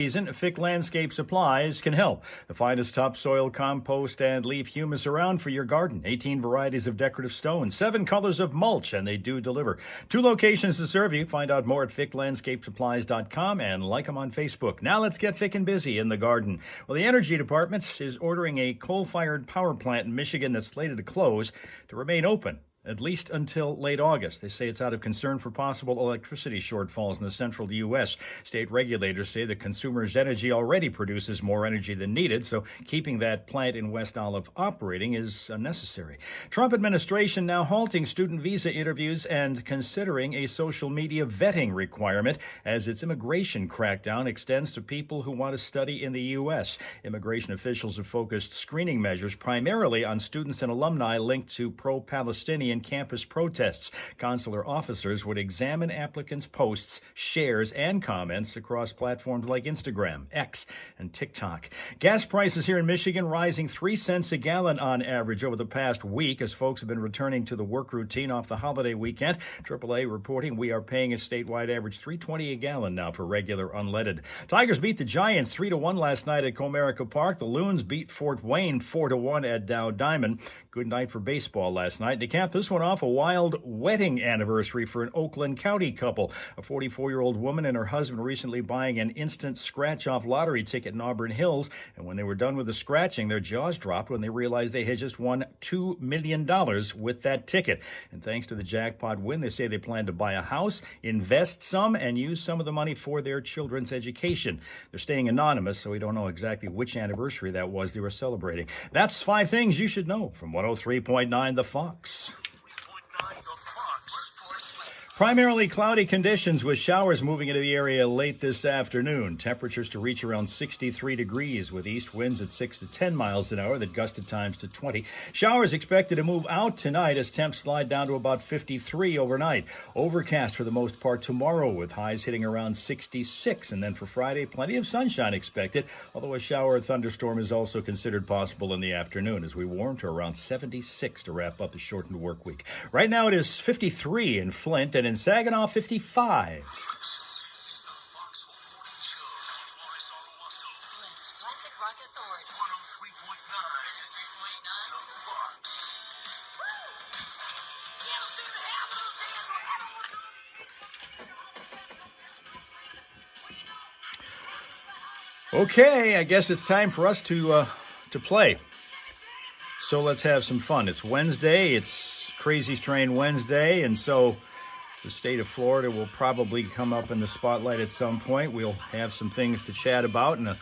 season, Fick Landscape Supplies can help. The finest topsoil, compost, and leaf humus around for your garden. 18 varieties of decorative stones, 7 colors of mulch, and they do deliver. 2 locations to serve you. Find out more at ficklandscapesupplies.com and like them on Facebook. Now let's get Fick and busy in the garden. Well, the Energy Department is ordering a coal-fired power plant in Michigan that's slated to close to remain open at least until late August. They say it's out of concern for possible electricity shortfalls in the central U.S. State regulators say the consumer's energy already produces more energy than needed, so keeping that plant in West Olive operating is unnecessary. Trump administration now halting student visa interviews and considering a social media vetting requirement as its immigration crackdown extends to people who want to study in the U.S. Immigration officials have focused screening measures primarily on students and alumni linked to pro-Palestinian campus protests. Consular officers would examine applicants' posts, shares, and comments across platforms like Instagram, X, and TikTok. Gas prices here in Michigan rising 3 cents a gallon on average over the past week as folks have been returning to the work routine off the holiday weekend. AAA reporting we are paying a statewide average $3.20 a gallon now for regular unleaded. Tigers beat the Giants 3-1 last night at Comerica Park. The Loons beat Fort Wayne 4-1 at Dow Diamond. Good night for baseball last night. To cap this one off, a wild wedding anniversary for an Oakland County couple. A 44-year-old woman and her husband recently buying an instant scratch-off lottery ticket in Auburn Hills. And when they were done with the scratching, their jaws dropped when they realized they had just won $2 million with that ticket. And thanks to the jackpot win, they say they plan to buy a house, invest some, and use some of the money for their children's education. They're staying anonymous, so we don't know exactly which anniversary that was they were celebrating. That's 5 things you should know from 103.9 The Fox. Primarily cloudy conditions with showers moving into the area late this afternoon. Temperatures to reach around 63 degrees with east winds at 6 to 10 miles an hour that gust at times to 20. Showers expected to move out tonight as temps slide down to about 53 overnight. Overcast for the most part tomorrow with highs hitting around 66. And then for Friday, plenty of sunshine expected, although a shower or thunderstorm is also considered possible in the afternoon as we warm to around 76 to wrap up the shortened work week. Right now it is 53 in Flint and in Saginaw, 55. Okay, I guess it's time for us to play. So let's have some fun. It's Wednesday. It's Crazy Train Wednesday, and so the state of Florida will probably come up in the spotlight at some point. We'll have some things to chat about and a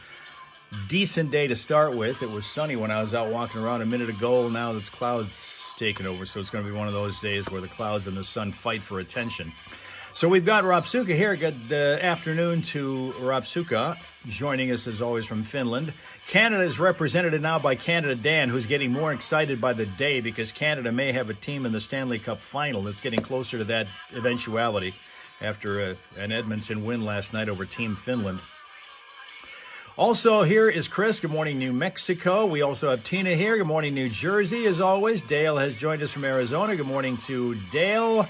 decent day to start with. It was sunny when I was out walking around a minute ago. Now it's clouds taking over, so it's going to be one of those days where the clouds and the sun fight for attention. So we've got Rapsuka here. Good afternoon to Rapsuka, joining us as always from Finland. Canada is represented now by Canada Dan, who's getting more excited by the day because Canada may have a team in the Stanley Cup final that's getting closer to that eventuality after an Edmonton win last night over Team Finland. Also here is Chris. Good morning, New Mexico. We also have Tina here. Good morning, New Jersey, as always. Dale has joined us from Arizona. Good morning to Dale.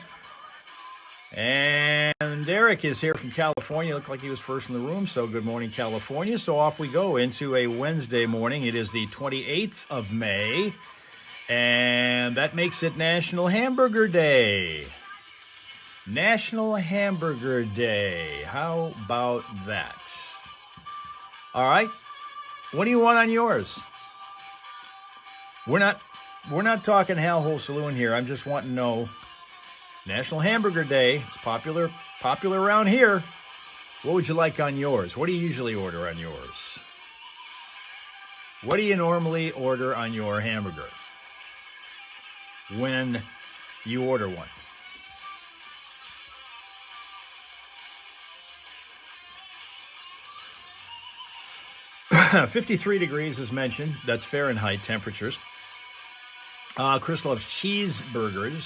And Eric is here from California. Looked like he was first in the room, so good morning, California. So off we go into a Wednesday morning. It is the 28th of May, and that makes it National Hamburger Day. National Hamburger Day. How about that? All right. What do you want on yours? We're not talking Hal Hole Saloon here. I'm just wanting to know. National Hamburger Day. It's popular around here. What would you like on yours? What do you usually order on yours? What do you normally order on your hamburger when you order one? $53 degrees as mentioned. That's Fahrenheit temperatures. Chris loves cheeseburgers.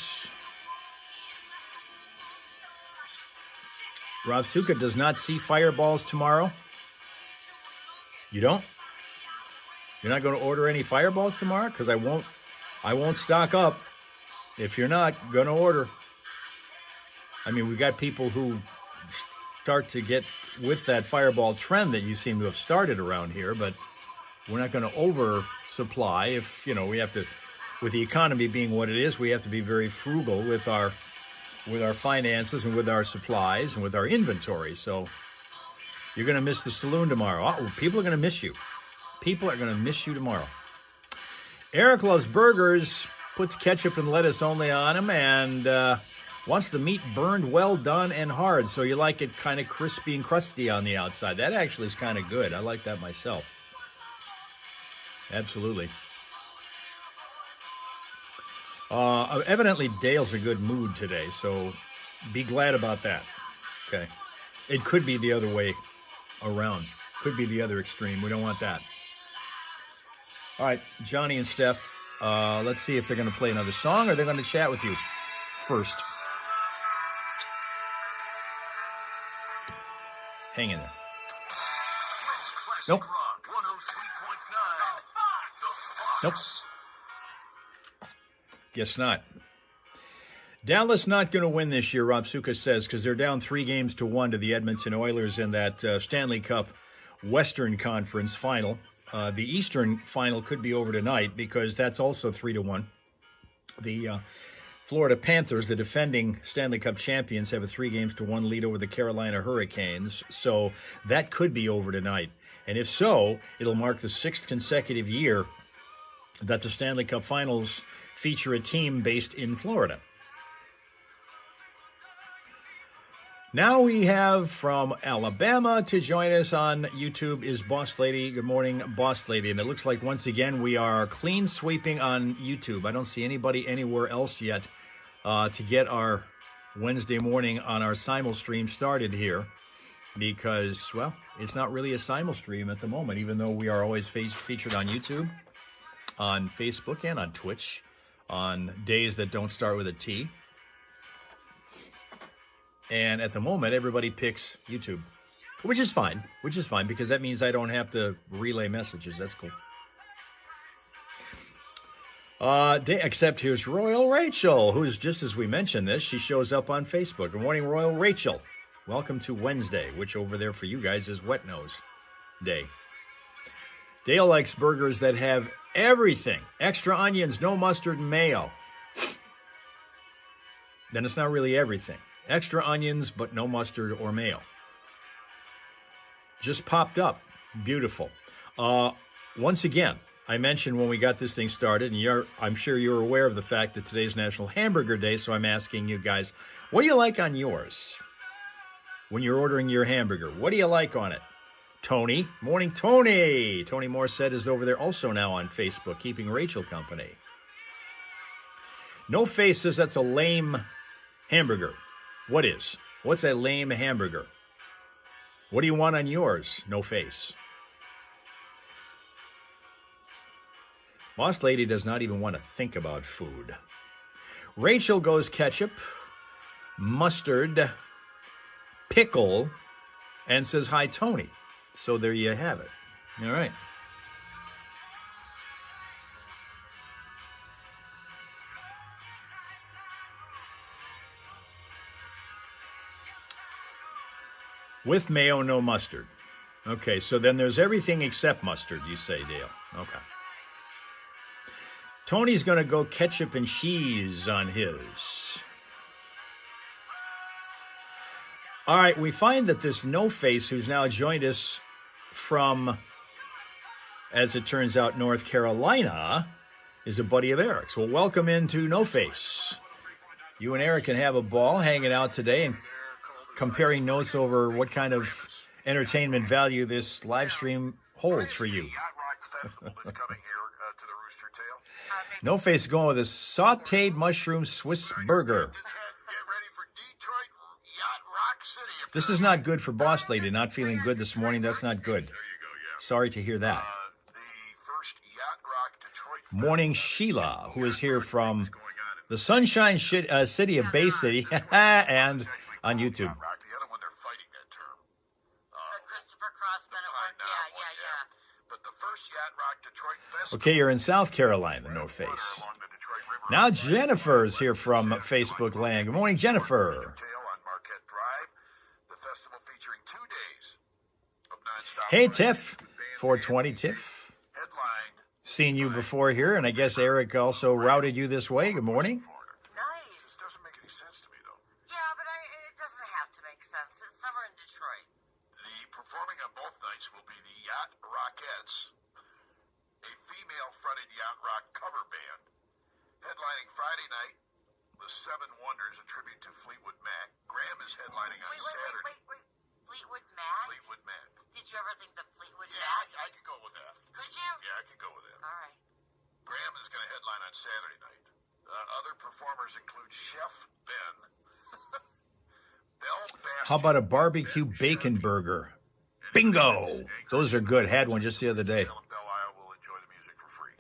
Ravsuka does not see fireballs tomorrow. You don't? You're not going to order any fireballs tomorrow? Because I won't stock up if you're not going to order. I mean, we got people who start to get with that fireball trend that you seem to have started around here, but we're not going to oversupply. If, we have to, with the economy being what it is, we have to be very frugal with our finances and with our supplies and with our inventory. So you're going to miss the saloon tomorrow. Oh, people are going to miss you. People are going to miss you tomorrow. Eric loves burgers, puts ketchup and lettuce only on them, and wants the meat burned well done and hard. So you like it kind of crispy and crusty on the outside. That actually is kind of good. I like that myself. Absolutely. Evidently, Dale's in a good mood today, so be glad about that. Okay. It could be the other way around. Could be the other extreme. We don't want that. All right, Johnny and Steph, let's see if they're going to play another song or they're going to chat with you first. Hang in there. Nope. Nope. Guess not. Dallas not going to win this year, Rob Suka says, because they're down 3-1 to the Edmonton Oilers in that Stanley Cup Western Conference final. The Eastern final could be over tonight because that's also 3-1. The Florida Panthers, the defending Stanley Cup champions, have a 3-1 lead over the Carolina Hurricanes. So that could be over tonight. And if so, it'll mark the 6th consecutive year that the Stanley Cup Finals feature a team based in Florida. Now we have from Alabama to join us on YouTube is Boss Lady. Good morning, Boss Lady. And it looks like once again we are clean sweeping on YouTube. I don't see anybody anywhere else yet to get our Wednesday morning on our simul stream started here because, well, it's not really a simul stream at the moment, even though we are always featured on YouTube, on Facebook, and on Twitch on days that don't start with a T. And at the moment, everybody picks YouTube, which is fine because that means I don't have to relay messages. That's cool. Except here's Royal Rachel, who's just as we mentioned this, she shows up on Facebook. Good morning, Royal Rachel. Welcome to Wednesday, which over there for you guys is Wet Nose Day. Dale likes burgers that have everything. Extra onions, no mustard, and mayo. Then it's not really everything. Extra onions, but no mustard or mayo. Just popped up. Beautiful. Once again, I mentioned when we got this thing started, and I'm sure you're aware of the fact that today's National Hamburger Day, so I'm asking you guys, what do you like on yours? When you're ordering your hamburger, what do you like on it? Tony. Morning, Tony. Tony Morissette is over there also now on Facebook, keeping Rachel company. No Face says that's a lame hamburger. What is? What's a lame hamburger? What do you want on yours? No Face. Boss Lady does not even want to think about food. Rachel goes ketchup, mustard, pickle, and says, hi, Tony. So there you have it. All right. With mayo, no mustard. Okay, so then there's everything except mustard, you say, Dale. Okay. Tony's going to go ketchup and cheese on his. All right, we find that this No Face, who's now joined us from, as it turns out, North Carolina, is a buddy of Eric's. Well, welcome into No Face. You and Eric can have a ball hanging out today and comparing notes over what kind of entertainment value this live stream holds for you. No Face going with a sauteed mushroom Swiss burger. This is not good for Boss Lady. Not feeling good this morning. That's not good. Sorry to hear that. Morning Sheila, who is here from the Sunshine City of Bay City and on YouTube. Okay, you're in South Carolina, No Face. Now Jennifer's here from Facebook land. Good morning, Jennifer. Hey, Tiff. 420, Tiff. Seen you before here, and I guess Eric also routed you this way. Good morning. Nice. It doesn't make any sense to me, though. Yeah, but it doesn't have to make sense. It's summer in Detroit. Performing on both nights will be the Yacht Rockettes, a female-fronted yacht rock cover band. Headlining Friday night, the Seven Wonders, a tribute to Fleetwood Mac. Graham is headlining on Saturday. Wait. Fleetwood Mac? Fleetwood Mac. Did you ever think that Fleetwood Mac? Yeah, I could go with that. Could you? Yeah, I could go with that. All right. Graham is going to headline on Saturday night. Other performers include Chef Ben, Bell Bass. How about a barbecue bacon burger? Bingo! Those are good. Had one just the other day.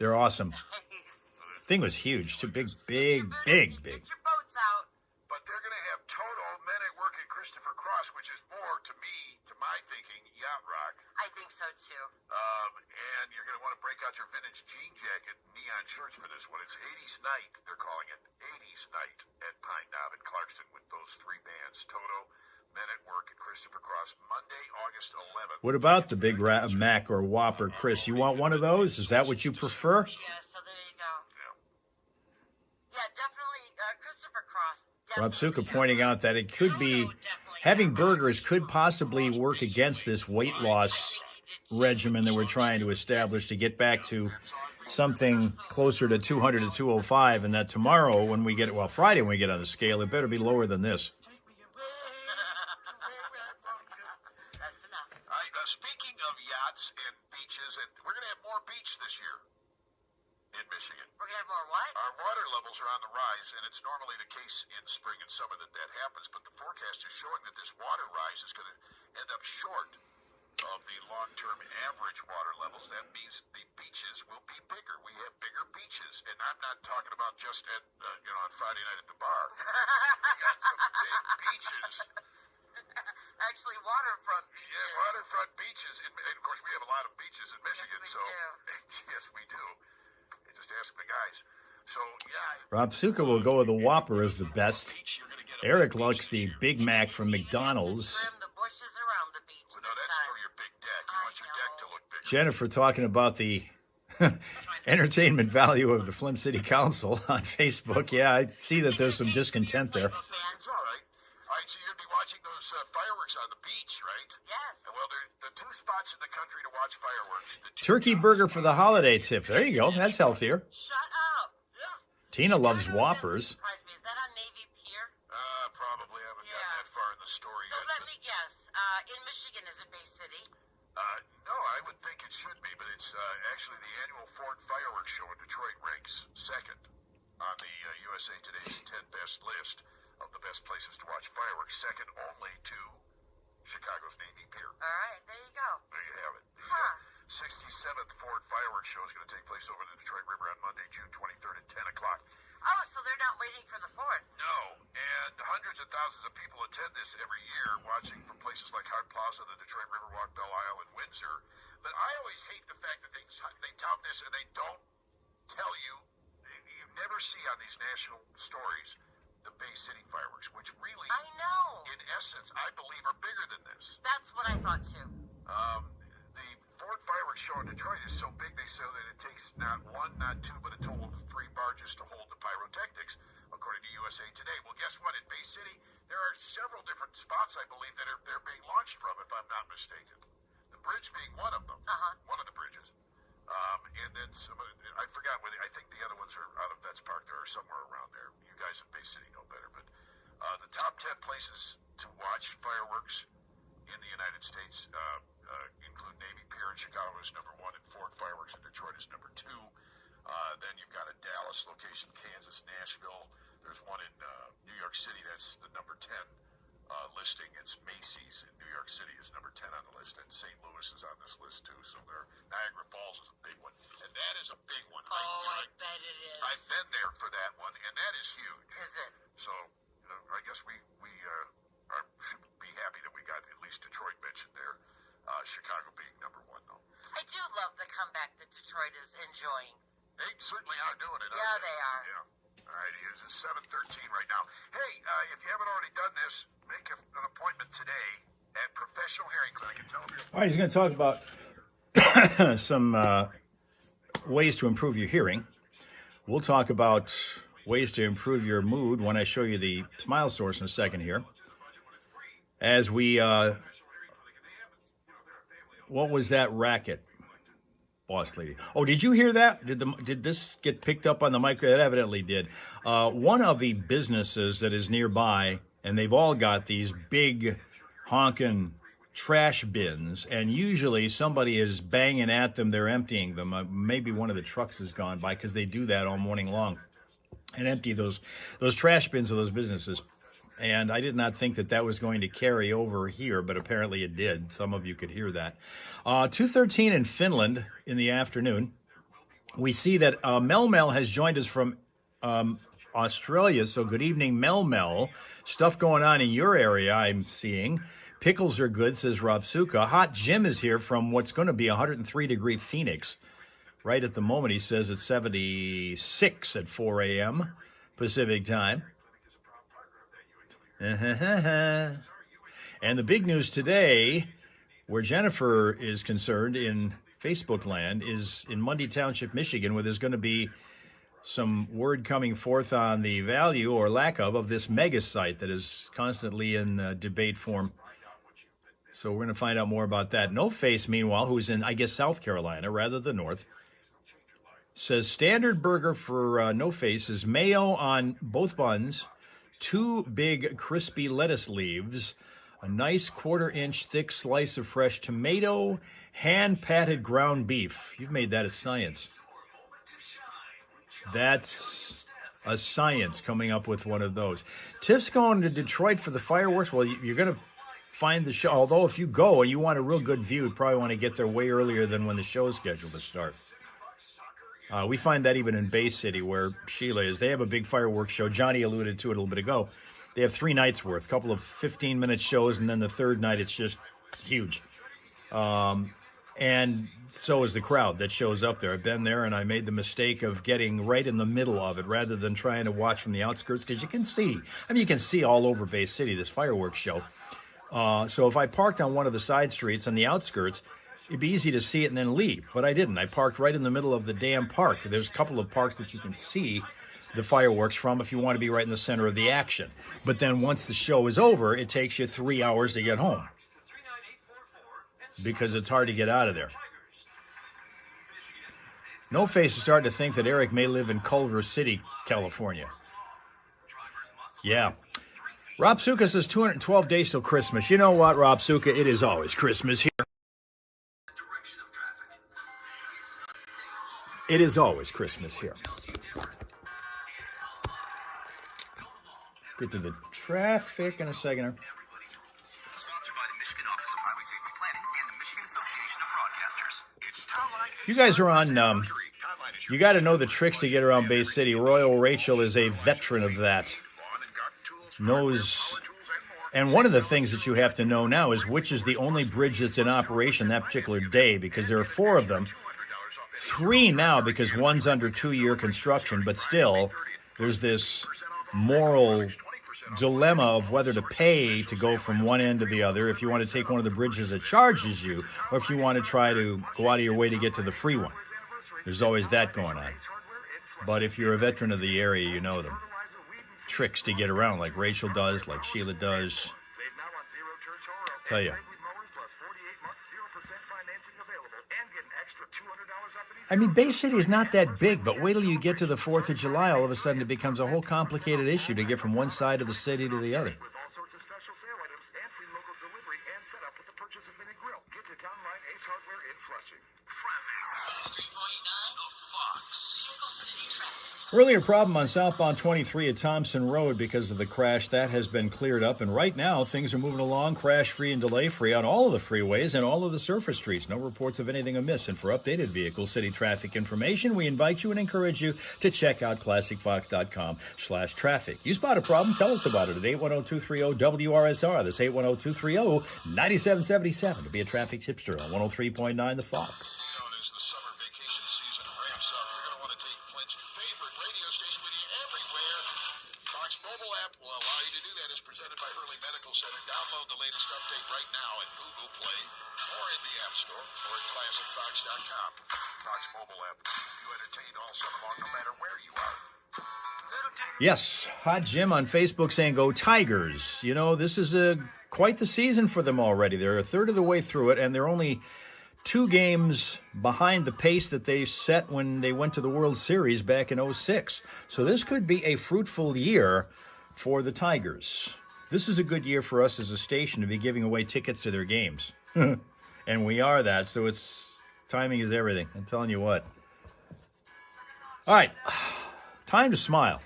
They're awesome. Thing was huge. Too big. Get your boats out. But they're going to have Toto, Men at Work, and Christopher Cross, which is more, to me, to my thinking, yacht rock. I think so, too. And you're going to want to break out your vintage jean jacket, neon shirts for this one. It's 80s Night, they're calling it. 80s Night at Pine Knob in Clarkston with those three bands, Toto, Men at Work, and Christopher Cross, Monday, August 11th. What about the Big Mac or Whopper, Chris? You want one of those? Is that what you prefer? Yeah, so there you go. Yeah, definitely. Christopher Cross. Rob Suka pointing out that it could be, having burgers could possibly work against this weight loss regimen that we're trying to establish to get back to something closer to 200 to 205, and that tomorrow when we get, Friday when we get on the scale, it better be lower than this. That's enough. All right, speaking of yachts and beaches, and we're going to have more beach this year in Michigan. We're going to have more what? Our water levels are on the rise, and it's normally the case in spring and summer that happens, but the forecast is showing that this water rise is going to end up short of the long-term average water levels. That means the beaches will be bigger. We have bigger beaches, and I'm not talking about just at, on Friday night at the bar. We got some big beaches. Actually, waterfront beaches. Yeah, waterfront beaches. And of course, we have a lot of beaches in Michigan, Yes, we do. Yes, we do. Just ask the guys. So, yeah. Rob Suka will go with the Whopper as the best. Eric likes the Big Mac from McDonald's. Trim the bushes around the beach. Well, no, that's for your big deck. You want your deck to look bigger. Jennifer talking about the entertainment value of the Flint City Council on Facebook. Yeah, I see that there's some discontent there. It's all right. All right, so you're going to be watching those fireworks on the beach, right? Yes. Well, there are two spots in the country to watch fireworks. Turkey burger for the holiday tip. There you go. That's healthier. Shut up. Yeah. Tina loves Chicago Whoppers. doesn't surprise me. Is that on Navy Pier? Probably haven't gotten that far in the story So yet. let me guess. In Michigan, is it Bay City? No, I would think it should be, but it's actually the annual Ford Fireworks Show in Detroit ranks second on the USA Today's 10 best list of the best places to watch fireworks, second only to Chicago's Navy Pier. All right, there you go. There you have it. The Huh. 67th Ford Fireworks Show is going to take place over the Detroit River on Monday, June 23rd at 10 o'clock. Oh, so they're not waiting for the 4th. No, and hundreds of thousands of people attend this every year, watching from places like Hart Plaza, the Detroit Riverwalk, Belle Isle, and Windsor. But I always hate the fact that they tout this and they don't tell you. You never see on these national stories the Bay City fireworks, which really, I know. in essence, I believe are bigger than this. That's what I thought, too. The Ford Fireworks Show in Detroit is so big they say that it takes not one, not two, but a total of 3 barges to hold the pyrotechnics, according to USA Today. Well, guess what? In Bay City, there are several different spots, I believe, that they're being launched from, if I'm not mistaken. The bridge being one of them, one of the bridges. And then some of I forgot whether, I think the other ones are out of Vets Park there or somewhere around there. You guys in Bay City know better. But the top 10 places to watch fireworks in the United States include Navy Pier in Chicago is number 1, and Ford Fireworks in Detroit is number 2. Then you've got a Dallas location, Kansas, Nashville. There's one in New York City. That's the number 10 listing. It's Macy's in New York City is number 10 on the list, and St. Louis is on this list too. So Niagara Falls is a big one, and that is a big one. I bet it is. I've been there for that one, and that is huge. Is it? So I guess we should be happy that we got at least Detroit mentioned there. Chicago being number 1, though. I do love the comeback that Detroit is enjoying. They certainly are doing it. Yeah, they are. Yeah. All right, it is 7:13 right now. Hey, if you haven't already done this, make an appointment today at Professional Hearing Clinic and tell them you're... All right, he's going to talk about some ways to improve your hearing. We'll talk about ways to improve your mood when I show you the smile source in a second here. As we, what was that racket, boss lady? Oh, did you hear that? Did this get picked up on the mic? It evidently did. One of the businesses that is nearby, and they've all got these big honking trash bins, and usually somebody is banging at them. They're emptying them. Maybe one of the trucks has gone by because they do that all morning long and empty those trash bins of those businesses. And I did not think that was going to carry over here, but apparently it did. Some of you could hear that. 2:13 in Finland in the afternoon. We see that Mel Mel has joined us from Australia. So good evening, Mel Mel. Stuff going on in your area, I'm seeing. Pickles are good, says Rob Suka. Hot Jim is here from what's going to be 103-degree Phoenix. Right at the moment, he says it's 76 at 4 a.m. Pacific time. And the big news today, where Jennifer is concerned in Facebook land, is in Mundy Township, Michigan, where there's going to be some word coming forth on the value or lack of this mega site that is constantly in debate form. So we're going to find out more about that. No Face, meanwhile, who's in, I guess, South Carolina, rather than North, says standard burger for No Face is mayo on both buns, 2 big crispy lettuce leaves, a nice 1/4-inch thick slice of fresh tomato, hand-patted ground beef. You've made that a science. That's a science coming up with one of those. Tiff's going to Detroit for the fireworks. Well, you're going to find the show. Although if you go and you want a real good view, you probably want to get there way earlier than when the show is scheduled to start. We find that even in Bay City, where Sheila is. They have a big fireworks show. Johnny alluded to it a little bit ago. They have 3 nights worth, a couple of 15-minute shows, and then the third night it's just huge. And so is the crowd that shows up there. I've been there, and I made the mistake of getting right in the middle of it rather than trying to watch from the outskirts, because you can see. I mean, you can see all over Bay City, this fireworks show. So if I parked on one of the side streets on the outskirts, it'd be easy to see it and then leave. But I didn't. I parked right in the middle of the damn park. There's a couple of parks that you can see the fireworks from if you want to be right in the center of the action. But then once the show is over, it takes you 3 hours to get home, because it's hard to get out of there. No Face is starting to think that Eric may live in Culver City, California. Yeah. Rob Suka says 212 days till Christmas. You know what, Rob Suka? It is always Christmas here. It is always Christmas here. Get to the traffic in a second here. Sponsored by the Michigan Office of Highway Safety Planning and the Michigan Association of Broadcasters. You guys are on, you got to know the tricks to get around Bay City. Royal Rachel is a veteran of that. Knows, and one of the things that you have to know now is which is the only bridge that's in operation that particular day, because there are 4 of them. 3 now because one's under 2-year construction, but still there's this moral dilemma of whether to pay to go from one end to the other if you want to take one of the bridges that charges you, or if you want to try to go out of your way to get to the free one. There's always that going on. But if you're a veteran of the area, you know them. Tricks to get around, like Rachel does, like Sheila does. Tell you. I mean, Bay City is not that big, but wait till you get to the 4th of July, all of a sudden it becomes a whole complicated issue to get from one side of the city to the other. Earlier problem on southbound 23 at Thompson Road because of the crash. That has been cleared up, and right now things are moving along crash-free and delay-free on all of the freeways and all of the surface streets. No reports of anything amiss. And for updated vehicle city traffic information, we invite you and encourage you to check out classicfox.com/traffic. You spot a problem? Tell us about it at 810-230-WRSR. That's 810-230-9777 to be a traffic tipster on 103.9 The Fox. Center. Download the latest update right now at Google Play or in the App Store or at ClassicFox.com. Fox mobile app. You entertain all summer long, no matter where you are. Yes, Hot Jim on Facebook saying, go Tigers. You know, this is quite the season for them already. They're a third of the way through it, and they're only 2 games behind the pace that they set when they went to the World Series back in '06. So this could be a fruitful year for the Tigers. This is a good year for us as a station to be giving away tickets to their games. And we are that, so timing is everything. I'm telling you what. All right, time to smile.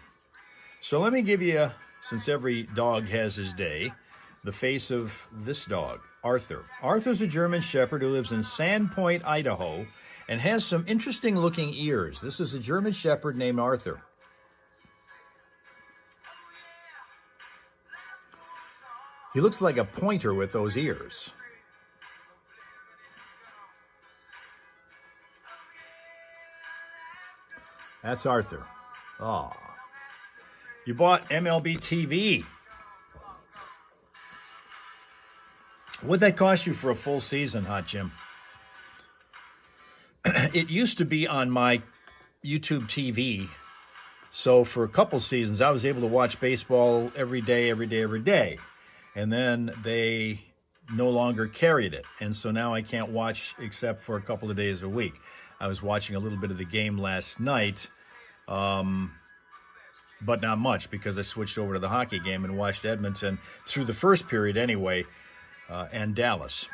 So let me give you, since every dog has his day, the face of this dog, Arthur. Arthur's a German Shepherd who lives in Sandpoint, Idaho, and has some interesting-looking ears. This is a German Shepherd named Arthur. He looks like a pointer with those ears. That's Arthur. Aw. You bought MLB TV. What'd that cost you for a full season, Hot Jim? It used to be on my YouTube TV. So for a couple seasons, I was able to watch baseball every day. And then they no longer carried it. And so now I can't watch except for a couple of days a week. I was watching a little bit of the game last night, but not much because I switched over to the hockey game and watched Edmonton through the first period anyway, and Dallas.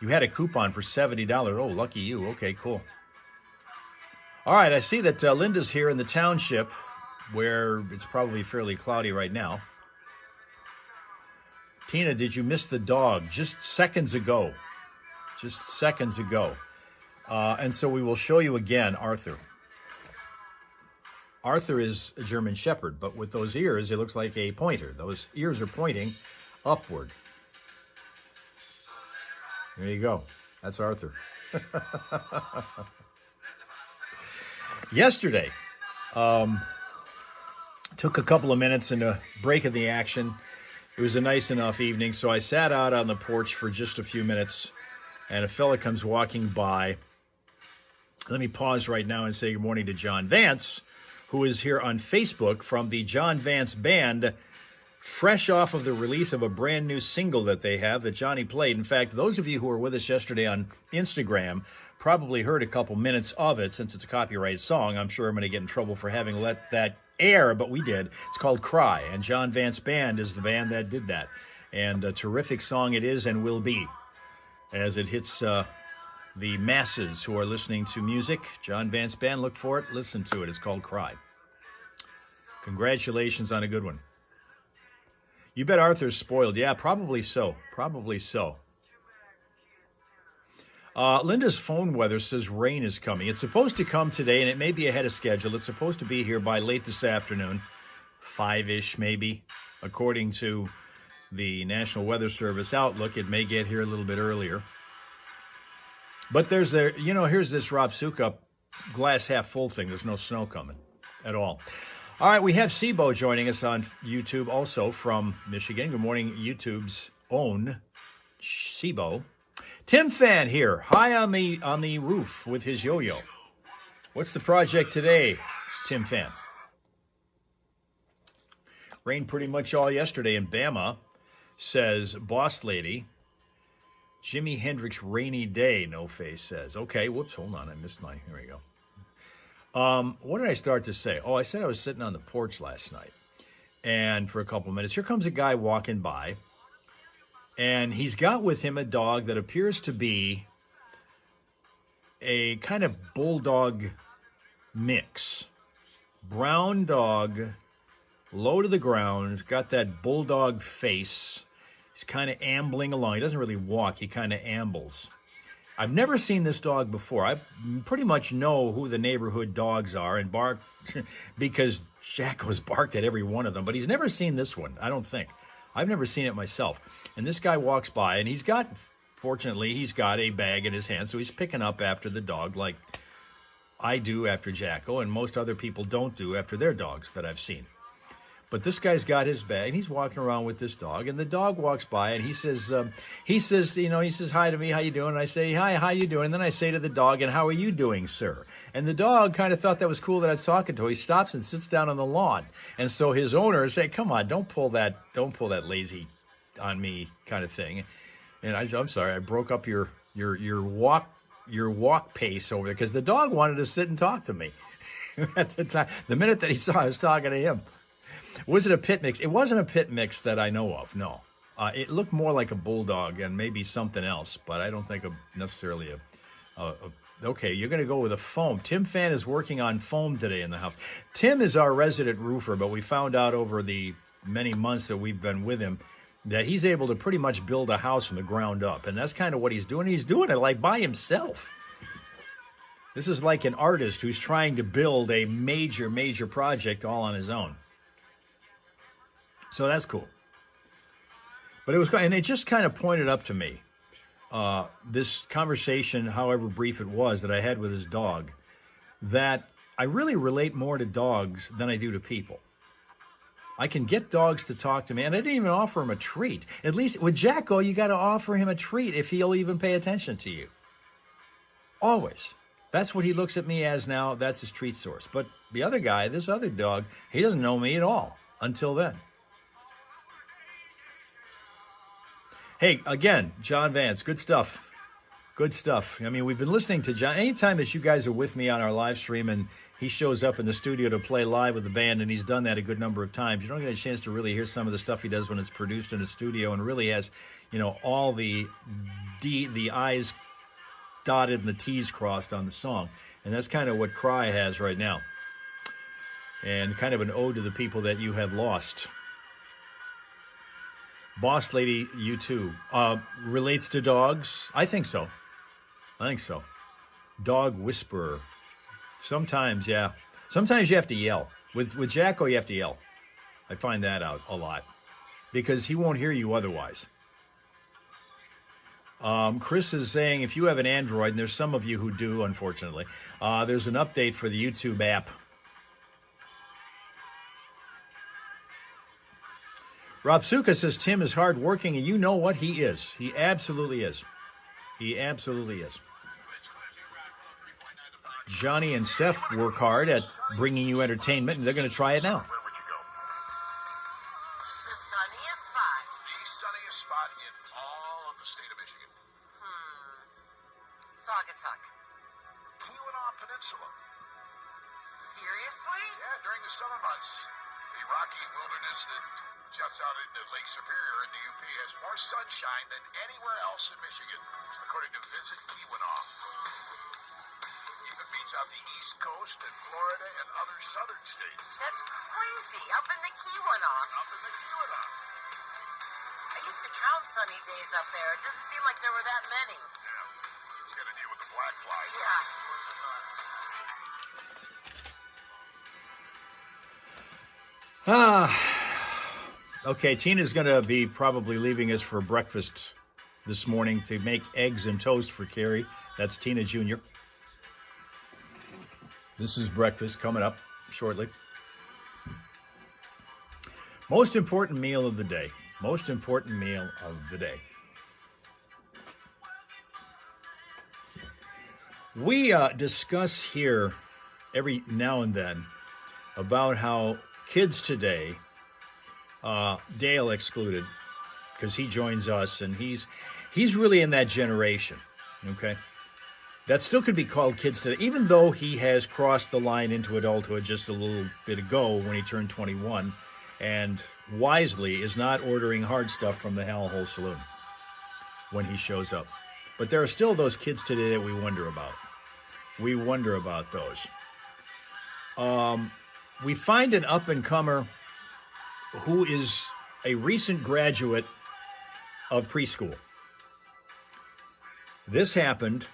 You had a coupon for $70. Oh, lucky you. Okay, cool. All right, I see that Linda's here in the township where it's probably fairly cloudy right now. Tina, did you miss the dog? Just seconds ago. And so we will show you again Arthur. Arthur is a German Shepherd, but with those ears, it looks like a pointer. Those ears are pointing upward. There you go. That's Arthur. Yesterday, took a couple of minutes in a break of the action. It was a nice enough evening, so I sat out on the porch for just a few minutes, and a fella comes walking by. Let me pause right now and say good morning to John Vance, who is here on Facebook from the John Vance Band, fresh off of the release of a brand new single that they have that Johnny played. In fact, those of you who were with us yesterday on Instagram probably heard a couple minutes of it. Since it's a copyrighted song, I'm sure I'm going to get in trouble for having let that air, but we did. It's called Cry, and John Vance Band is the band that did that. And a terrific song it is and will be as it hits the masses who are listening to music. John Vance Band, look for it, listen to it. It's called Cry. Congratulations on a good one. You bet Arthur's spoiled. Yeah, probably so. Linda's phone weather says rain is coming. It's supposed to come today, and it may be ahead of schedule. It's supposed to be here by late this afternoon, 5-ish maybe. According to the National Weather Service outlook, it may get here a little bit earlier. But here's this Rob Sukup glass half full thing. There's no snow coming at all. All right, we have Sibo joining us on YouTube also from Michigan. Good morning, YouTube's own Sibo. Tim Fan here, high on the roof with his yo-yo. What's the project today, Tim Fan? Rained pretty much all yesterday in Bama, says Boss Lady. Jimi Hendrix rainy day, No Face says. Okay, whoops, hold on, I missed here we go. What did I start to say? Oh, I said I was sitting on the porch last night. And for a couple of minutes, here comes a guy walking by. And he's got with him a dog that appears to be a kind of bulldog mix. Brown dog, low to the ground, got that bulldog face. He's kind of ambling along. He doesn't really walk. He kind of ambles. I've never seen this dog before. I pretty much know who the neighborhood dogs are and bark because Jacko's barked at every one of them. But he's never seen this one, I don't think. I've never seen it myself. And this guy walks by, and fortunately, he's got a bag in his hand, so he's picking up after the dog like I do after Jacko, and most other people don't do after their dogs that I've seen. But this guy's got his bag, and he's walking around with this dog, and the dog walks by, and he says, hi to me, how you doing? And I say, hi, how you doing? And then I say to the dog, and how are you doing, sir? And the dog kind of thought that was cool that I was talking to him. He stops and sits down on the lawn. And so his owner said, come on, don't pull that lazy on me kind of thing. And I said, I'm sorry, I broke up your walk pace over there, because the dog wanted to sit and talk to me at the time. The minute that he saw I was talking to him. Was it a pit mix? It wasn't a pit mix that I know of, no. It looked more like a bulldog and maybe something else, but I don't think necessarily okay, you're going to go with a foam. Tim Fan is working on foam today in the house. Tim is our resident roofer, but we found out over the many months that we've been with him that he's able to pretty much build a house from the ground up, and that's kind of what he's doing. He's doing it like by himself. This is like an artist who's trying to build a major, major project all on his own. So that's cool. But it was, and it just kind of pointed up to me, this conversation, however brief it was, that I had with his dog, that I really relate more to dogs than I do to people. I can get dogs to talk to me, and I didn't even offer him a treat. At least with Jacko, you got to offer him a treat if he'll even pay attention to you. Always. That's what he looks at me as now. That's his treat source. But the other guy, this other dog, he doesn't know me at all until then. Hey, again, John Vance, good stuff. Good stuff. I mean, we've been listening to John. Anytime that you guys are with me on our live stream and he shows up in the studio to play live with the band, and he's done that a good number of times, you don't get a chance to really hear some of the stuff he does when it's produced in the studio and really has, all the I's dotted and the T's crossed on the song. And that's kind of what Cry has right now. And kind of an ode to the people that you have lost. Boss Lady, you too. Relates to dogs? I think so. Dog whisperer. Sometimes, yeah. Sometimes you have to yell. With Jacko, you have to yell. I find that out a lot. Because he won't hear you otherwise. Chris is saying, if you have an Android, and there's some of you who do, unfortunately, there's an update for the YouTube app. Rob Suka says Tim is hardworking, and you know what? He is. He absolutely is. He absolutely is. Johnny and Steph work hard at bringing you entertainment, and they're going to try it now. Where would you go? The sunniest spot. The sunniest spot in all of the state of Michigan. Saugatuck. Keweenaw Peninsula. Seriously? Yeah, during the summer months, the rocky wilderness that juts out into Lake Superior in the UP has more sunshine than anywhere else in Michigan, according to Visit Keweenaw. Even beats out the East Coast and Florida and other southern states. That's crazy. Up in the Keweenaw. Up in the Keweenaw. I used to count sunny days up there. It didn't seem like there were that many. Yeah, he's got to deal with the black fly. Yeah. Okay, Tina's going to be probably leaving us for breakfast this morning to make eggs and toast for Carrie. That's Tina Jr. This is breakfast coming up shortly. Most important meal of the day. Most important meal of the day. We discuss here every now and then about how kids today, Dale excluded, because he joins us, and he's really in that generation, okay? That still could be called kids today, even though he has crossed the line into adulthood just a little bit ago when he turned 21, and wisely is not ordering hard stuff from the Hal Hole Saloon when he shows up. But there are still those kids today that we wonder about. We wonder about those. We find an up-and-comer who is a recent graduate of preschool. This happened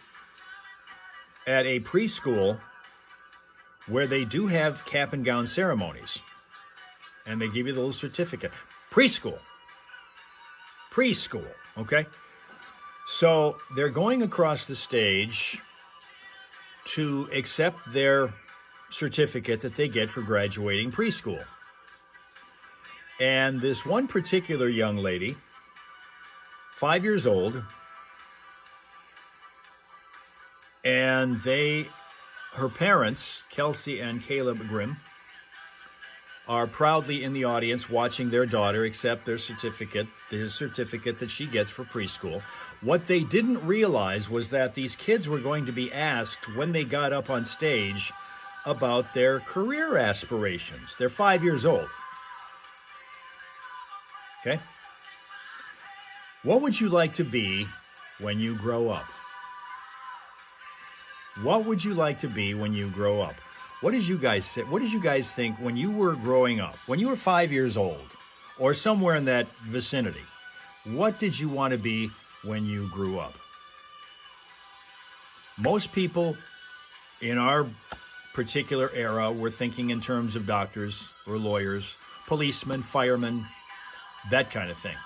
at a preschool where they do have cap and gown ceremonies. And they give you the little certificate. Preschool, okay? So they're going across the stage to accept their certificate that they get for graduating preschool. And this one particular young lady, 5 years old, and her parents, Kelsey and Caleb Grimm, are proudly in the audience watching their daughter accept the certificate that she gets for preschool. What they didn't realize was that these kids were going to be asked when they got up on stage about their career aspirations. They're 5 years old. Okay? What would you like to be when you grow up? What would you like to be when you grow up? What did you guys say? What did you guys think when you were growing up? When you were 5 years old or somewhere in that vicinity? What did you want to be when you grew up? Most people in our particular era were thinking in terms of doctors or lawyers, policemen, firemen, that kind of thing.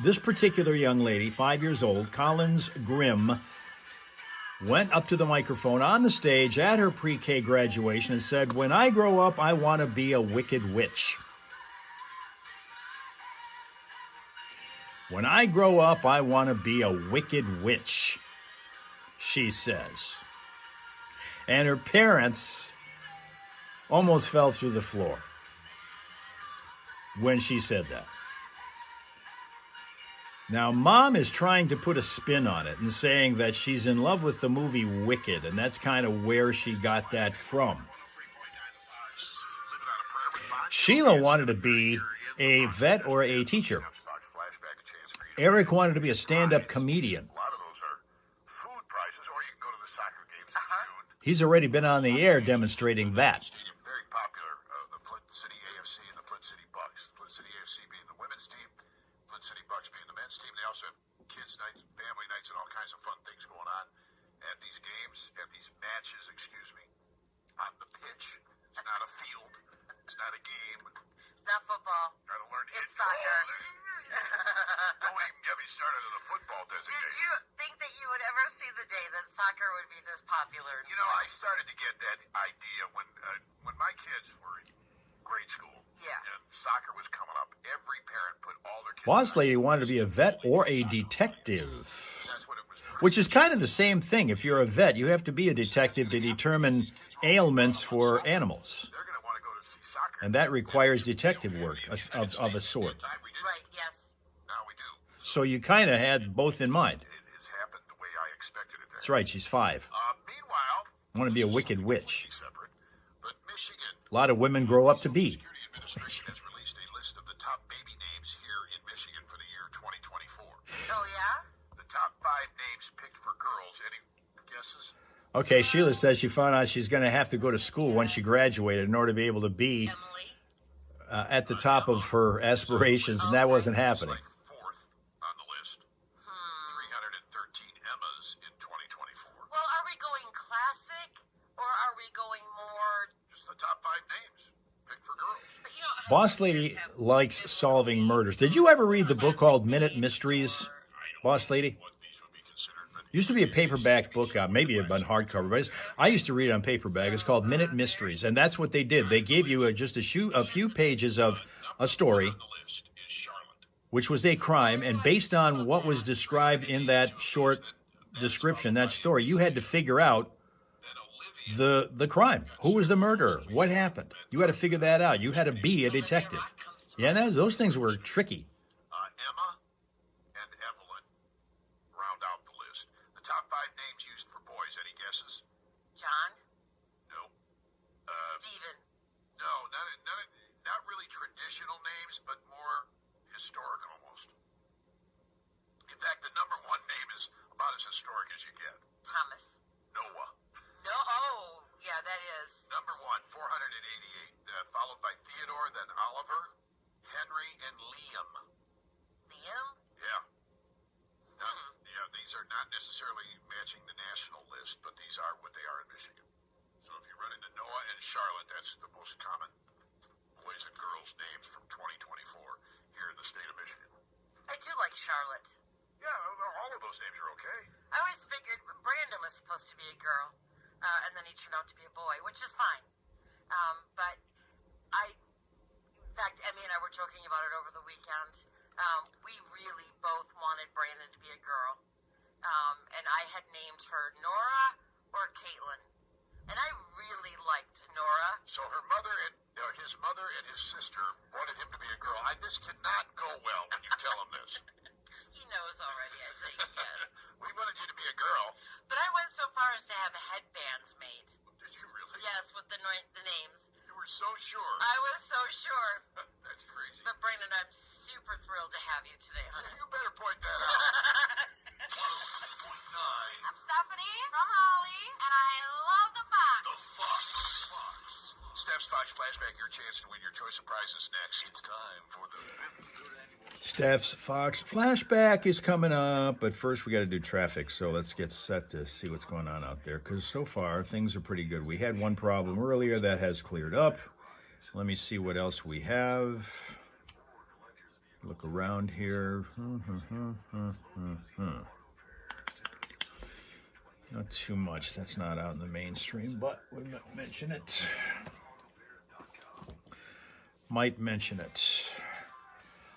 This particular young lady, 5 years old, Collins Grimm, went up to the microphone on the stage at her pre-K graduation and said, "When I grow up, I want to be a wicked witch. When I grow up, I want to be a wicked witch," she says. And her parents almost fell through the floor when she said that. Now, Mom is trying to put a spin on it and saying that she's in love with the movie Wicked, and that's kind of where she got that from. Sheila wanted to be a vet or a teacher. Eric wanted to be a stand-up comedian. A lot of those are food prizes, or you can go to the soccer games in June. He's already been on the air demonstrating that. Very popular, the Flint City AFC and the Flint City Bucks. Flint City AFC being the women's team, Flint City Bucks being the men's team. They also have kids' nights, family nights, and all kinds of fun things going on at these games, at these matches, on the pitch. It's not a field. It's not a game. It's not football. Try to learn to It's soccer. Don't even get me started on the football Did designation. you think that you would ever see the day that soccer would be this popular? You know, I started to get that idea when my kids were in grade school. Yeah. And soccer was coming up. Every parent put all their kids. Boss Lady wanted to be a vet or a detective, That's what it was. which is kind of the same thing. If you're a vet, you have to be a detective to determine ailments for animals. They're going to want to go to see soccer. And that requires detective work of a sort. We did. Right, yes. Now we do. So you kind of had both in mind. It has happened the way I expected it to. That's right, she's 5. Meanwhile, I want to be a wicked witch. separate, but Michigan A lot of women grow up to be. Security Administration has released a list of the top baby names here in Michigan for the year 2024. Oh, yeah? The top 5 names picked for girls. Any guesses? Okay, Sheila says she found out she's going to have to go to school once she graduated in order to be able to be Emily? at the top of her aspirations, and that wasn't happening. Like 4th on the list. 313 Emmas in 2024. Well, are we going classic or are we going more? Just the top 5 names picked for girls. But you know, Boss Lady likes solving murders. Did you ever read the book called Minute Mysteries, Boss Lady? What these would be considered, but Used to be a paperback book, maybe on hardcover, but I used to read it on paperback. It's called Minute Mysteries, and that's what they did. They gave you just a few pages of a story, on the list is Charlotte. which was a crime, and based on what was described in that short description, that story, you had to figure out Then Olivia. the crime. Who was the murderer? What happened? You had to figure that out. You had to be a detective. Yeah, those things were tricky. Emma and Evelyn round out the list. The top 5 names used for boys. Any guesses? John? No. Steven? No, not really traditional names, but more historic almost. In fact, the number 1 name is about as historic as you get. Thomas? Noah. No, oh, yeah, that is. Number 1, 488. Followed by Theodore, then Oliver, Henry, and Liam. Liam? Yeah. Yeah, these are not necessarily matching the national list, but these are what they are in Michigan. So if you run into Noah and Charlotte, that's the most common boys and girls names from 2024 here in the state of Michigan. I do like Charlotte. Yeah, all of those names are okay. I always figured Brandon was supposed to be a girl, and then he turned out to be a boy, which is fine. But fact, Emmy and I were joking about it over the weekend. We really both wanted Brandon to be a girl. And I had named her Nora or Caitlin. And I really liked Nora. So her mother and his mother and his sister wanted him to be a girl. This cannot go well when you tell him this. He knows already, I think, yes. We wanted you to be a girl. But I went so far as to have headbands made. Did you really? Yes, with the names. You were so sure. I was so sure. That's crazy. But Brandon, I'm super thrilled to have you today, honey. You better point that out. 103.9. I'm Stephanie from Holly, and I love the Fox. The Fox. Steph's Fox Flashback, your chance to win your choice of prizes next. It's time for the 53rd annual. Steph's Fox Flashback is coming up, but first we got to do traffic, so let's get set to see what's going on out there, because so far things are pretty good. We had one problem earlier that has cleared up. Let me see what else we have. Look around here. Not too much. That's not out in the mainstream, but we might mention it.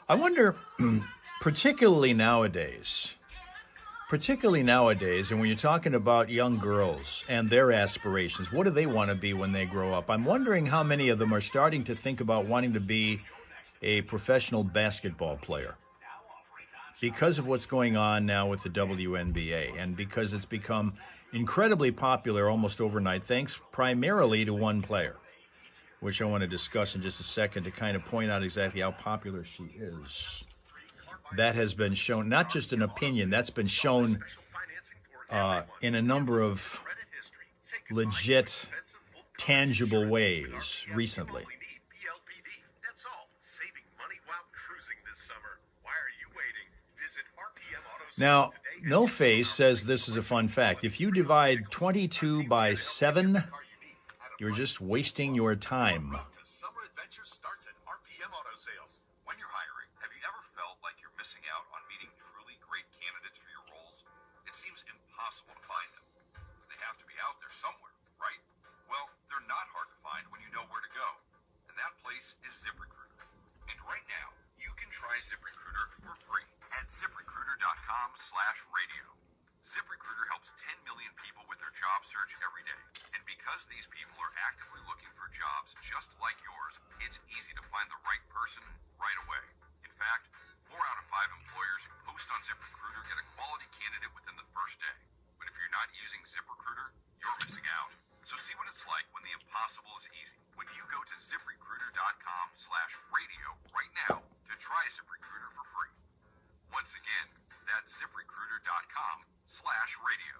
I wonder, particularly nowadays, and when you're talking about young girls and their aspirations, what do they want to be when they grow up? I'm wondering how many of them are starting to think about wanting to be a professional basketball player because of what's going on now with the WNBA, and because it's become incredibly popular almost overnight, thanks primarily to one player, which I want to discuss in just a second to kind of point out exactly how popular she is. That has been shown, not just an opinion, that's been shown in a number of legit, tangible ways recently. Now, No Face says this is a fun fact. If you divide 22 by 7, you're just wasting your time. Summer adventure starts at RPM Auto Sales. When you're hiring, have you ever felt like you're missing out on meeting truly great candidates for your roles? It seems impossible to find them. They have to be out there somewhere, right? Well, they're not hard to find when you know where to go. And that place is ZipRecruiter. And right now, you can try ZipRecruiter for free at ZipRecruiter.com/radio. ZipRecruiter helps 10 million people with their job search every day. And because these people are actively looking for jobs just like yours, it's easy to find the right person right away. In fact, 4 out of 5 employers who post on ZipRecruiter get a quality candidate within the first day. But if you're not using ZipRecruiter, you're missing out. So see what it's like when the impossible is easy. When you go to ZipRecruiter.com/radio right now to try ZipRecruiter for free. Once again, that's ZipRecruiter.com/radio.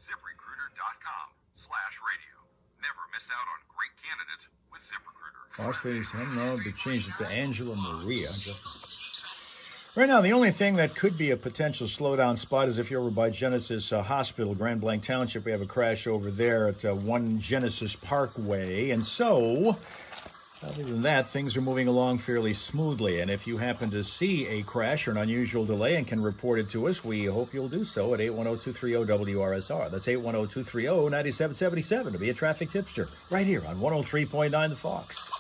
ZipRecruiter.com/radio. Never miss out on great candidates with ZipRecruiter. I don't know, they changed it to Angela Maria. Right now, the only thing that could be a potential slowdown spot is if you're over by Genesis Hospital, Grand Blanc Township. We have a crash over there at 1 Genesis Parkway. And so, other than that, things are moving along fairly smoothly. And if you happen to see a crash or an unusual delay and can report it to us, we hope you'll do so at 810-230-WRSR. That's 810-230-9777 to be a traffic tipster right here on 103.9 The Fox.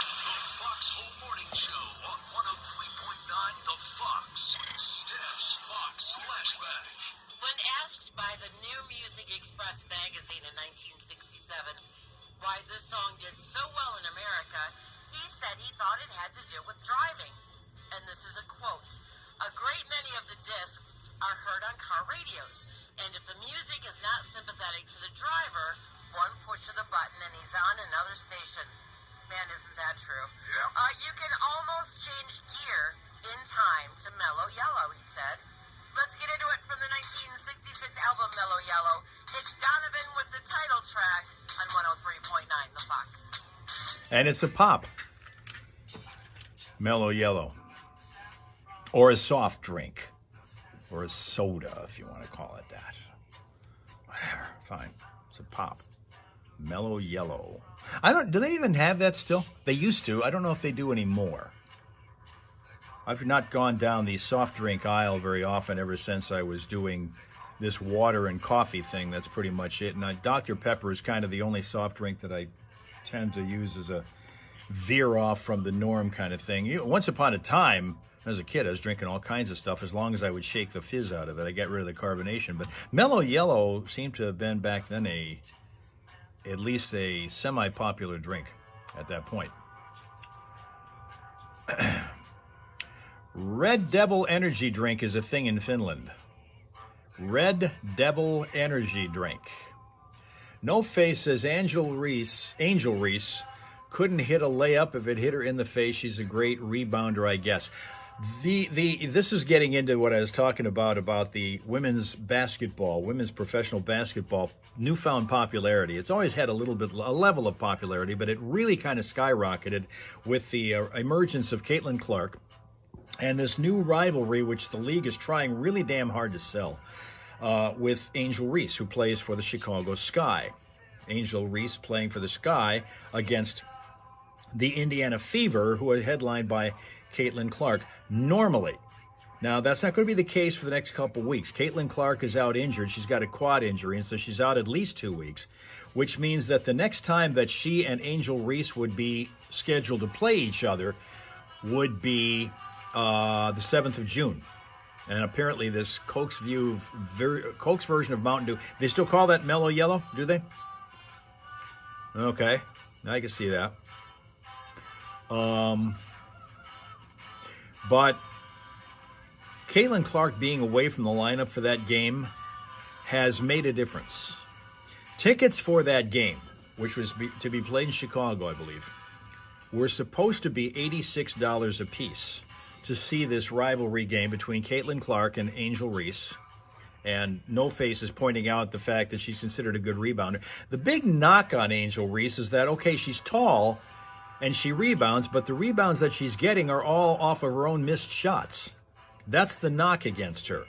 Why this song did so well in America, he said he thought it had to do with driving. And this is a quote. A great many of the discs are heard on car radios. And if the music is not sympathetic to the driver, one push of the button and he's on another station. Man, isn't that true? Yeah. You can almost change gear in time to Mellow Yellow, he said. Let's get into it from the 1966 album Mellow Yellow. It's Donovan with the title track on 103.9 The Fox. And it's a pop. Mellow Yellow. Or a soft drink. Or a soda, if you want to call it that. Whatever. Fine. It's a pop. Mellow Yellow. Do they even have that still? They used to. I don't know if they do anymore. I've not gone down the soft drink aisle very often ever since I was doing this water and coffee thing. That's pretty much it. And Dr. Pepper is kind of the only soft drink that I tend to use veer off from the norm kind of thing. Once upon a time, as a kid, I was drinking all kinds of stuff as long as I would shake the fizz out of it. I got rid of the carbonation. But Mellow Yellow seemed to have been back then at least a semi-popular drink at that point. Red Devil energy drink is a thing in Finland. Red Devil energy drink. No Face says Angel Reese couldn't hit a layup. If it hit her in the face, she's a great rebounder, I guess. This is getting into what I was talking about the women's professional basketball newfound popularity. It's always had a level of popularity, but it really kind of skyrocketed with the emergence of Caitlin Clark and this new rivalry, which the league is trying really damn hard to sell, with Angel Reese, who plays for the Chicago Sky. Angel Reese playing for the Sky against the Indiana Fever, who are headlined by Caitlin Clark. Normally, now that's not going to be the case for the next couple weeks. Caitlin Clark is out injured. She's got a quad injury, and so she's out at least 2 weeks, which means that the next time that she and Angel Reese would be scheduled to play each other would be the 7th of June. And apparently this Coke's version of Mountain Dew, they still call that Mellow Yellow, do they? Okay, I can see that. But Caitlin Clark being away from the lineup for that game has made a difference. Tickets for that game, which was to be played in Chicago, I believe, were supposed to be $86 a piece to see this rivalry game between Caitlin Clark and Angel Reese. And No Face is pointing out the fact that she's considered a good rebounder. The big knock on Angel Reese is that, okay, she's tall and she rebounds, but the rebounds that she's getting are all off of her own missed shots. That's the knock against her,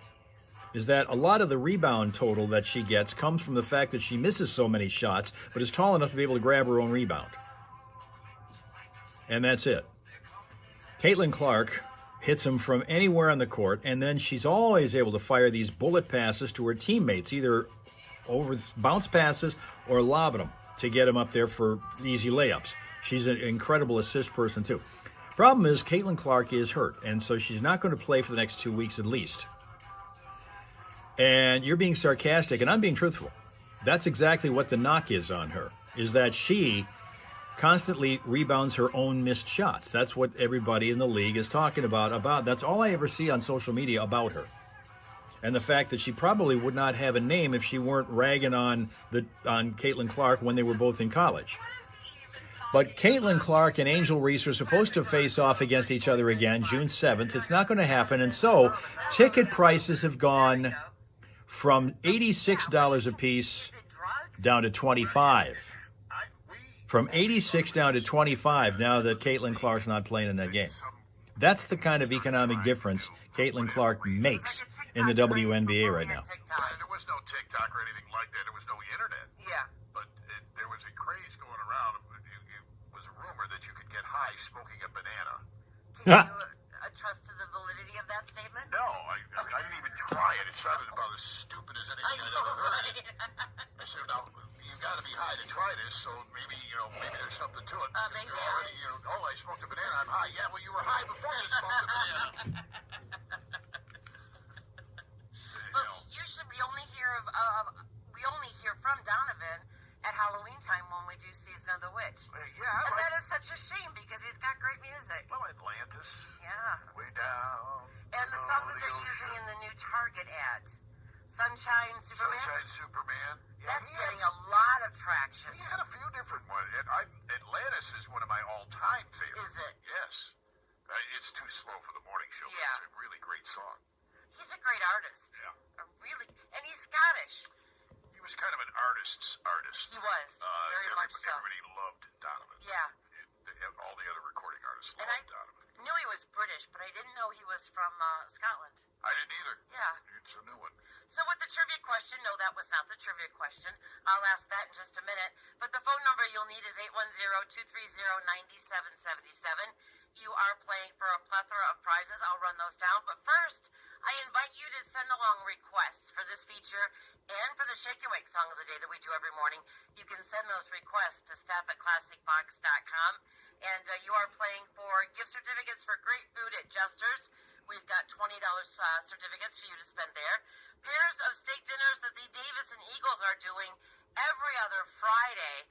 is that a lot of the rebound total that she gets comes from the fact that she misses so many shots, but is tall enough to be able to grab her own rebound. And that's it. Caitlin Clark hits them from anywhere on the court, and then she's always able to fire these bullet passes to her teammates, either over bounce passes or lobbing them to get them up there for easy layups. She's an incredible assist person, too. Problem is, Caitlin Clark is hurt, and so she's not going to play for the next 2 weeks at least. And you're being sarcastic, and I'm being truthful. That's exactly what the knock is on her, is that she constantly rebounds her own missed shots. That's what everybody in the league is talking about. That's all I ever see on social media about her. And the fact that she probably would not have a name if she weren't ragging on Caitlin Clark when they were both in college. But Caitlin Clark and Angel Reese are supposed to face off against each other again June 7th. It's not going to happen. And so ticket prices have gone from $86 a piece down to $25. From 86 down to 25 now that Caitlin Clark's not playing in that game. That's the kind of economic difference Caitlin Clark makes in the WNBA right now. There was no TikTok or anything like that. There was no internet. Yeah. But there was a craze going around. It was a rumor that you could get high smoking a banana. Can you trust to the validity of that statement? No, I didn't even try it. It sounded about as stupid as anything I'd ever heard. I said, now, you got to be high to try this, so maybe there's something to it. Maybe. You're already, I smoked a banana, I'm high. Yeah, well, you were high before you smoked a banana. Look, usually we only hear from Donovan at Halloween time when we do Season of the Witch. Yeah, and that is such a shame because he's got great music. Well, Atlantis. Yeah. Way down. And the song that they're using in the new Target ad, Sunshine Superman. Sunshine Superman. Yeah, That's getting a lot of traction. He had a few different ones. Atlantis is one of my all-time favorites. Is it? Yes. It's too slow for the morning show, but Yeah. it's a really great song. He's a great artist. Yeah. And he's Scottish. He was kind of an artist's artist. He was, very much so. Everybody loved Donovan. Yeah. All the other recording artists And loved Donovan. Knew he was British, but I didn't know he was from Scotland. I didn't either. Yeah. It's a new one. So with the trivia question, no, that was not the trivia question. I'll ask that in just a minute. But the phone number you'll need is 810-230-9777. You are playing for a plethora of prizes. I'll run those down. But first, I invite you to send along requests for this feature and for the Shake Your Wake song of the day that we do every morning. You can send those requests to staff@classicbox.com. And you are playing for gift certificates for great food at Jester's. We've got $20 certificates for you to spend there. Pairs of steak dinners that the Davis and Eagles are doing every other Friday.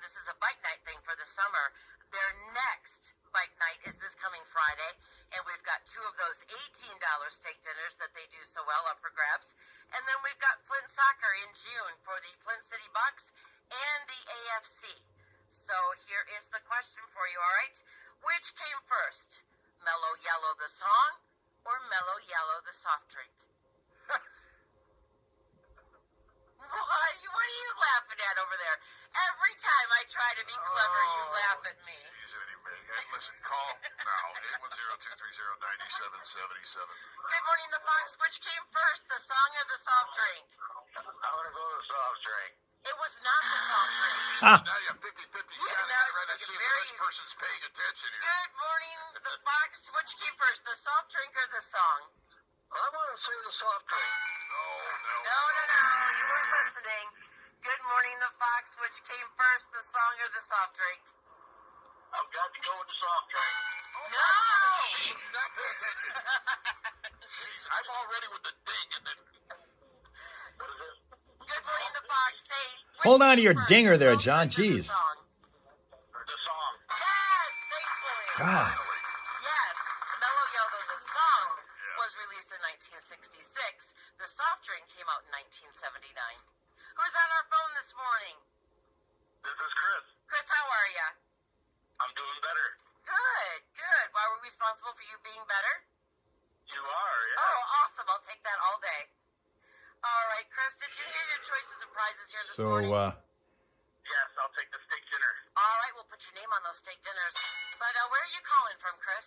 This is a bike night thing for the summer. Their next bike night is this coming Friday, and we've got two of those $18 steak dinners that they do so well up for grabs. And then we've got Flint Soccer in June for the Flint City Bucks and the AFC. So here is the question for you, all right? Which came first, Mellow Yellow the song or Mellow Yellow the soft drink? What are you laughing at over there? Every time I try to be clever, you laugh at me. Jeez, anyway, guys, listen, call now, 810-230-9777. Good morning, the Fox. Which came first, the song or the soft drink? I'm going to go to the soft drink. It was not the soft drink. Now you have 50-50. You Yeah, got to now get it right. it's Let's see if very the next easy. person's paying attention here. Good morning, the Fox. Which came first, the soft drink or the song? I'm going to say the soft drink. No, you weren't listening. Good morning, the Fox. Which came first, the song or the soft drink? I've got to go with the soft drink. No! Not pay attention. Jeez, I'm already with the ding and then... What is it? Good morning, the Fox. Say, which Hold on to came your first, dinger the there, soft John. drink or the Jeez. song? The song. Yes, thankfully. God. Yes, Mellow Yellow the song was released in 1966. The soft drink came out in 1979. Who's on our phone this morning? This is Chris. Chris, how are you? I'm doing better. Good, good. Why were we responsible for you being better? You are, yeah. Oh, awesome. I'll take that all day. All right, Chris, did you hear your choices and prizes here this morning? Yes, I'll take the steak dinner. All right, we'll put your name on those steak dinners. But where are you calling from, Chris?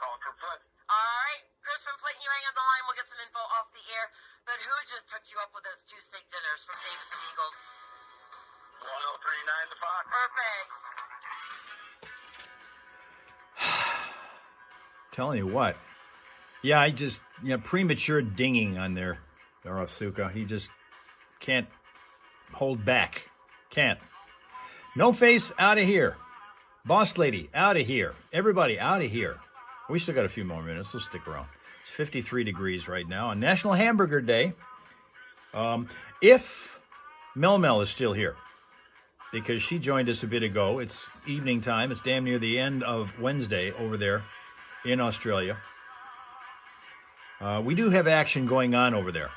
Calling from Flint. All right, Chris from Flint, you hang on the line. We'll get some info off the air. But who just hooked you up with those two steak dinners from Davis and Eagles? 1039 The Fox. Perfect. Telling you what. Yeah, I just, premature dinging on there, Arasuka. He just can't hold back. Can't. No Face, out of here. Boss Lady, out of here. Everybody, out of here. We still got a few more minutes. Let's stick around. It's 53 degrees right now on National Hamburger Day. If Mel is still here, because she joined us a bit ago. It's evening time. It's damn near the end of Wednesday over there in Australia. We do have action going on over there,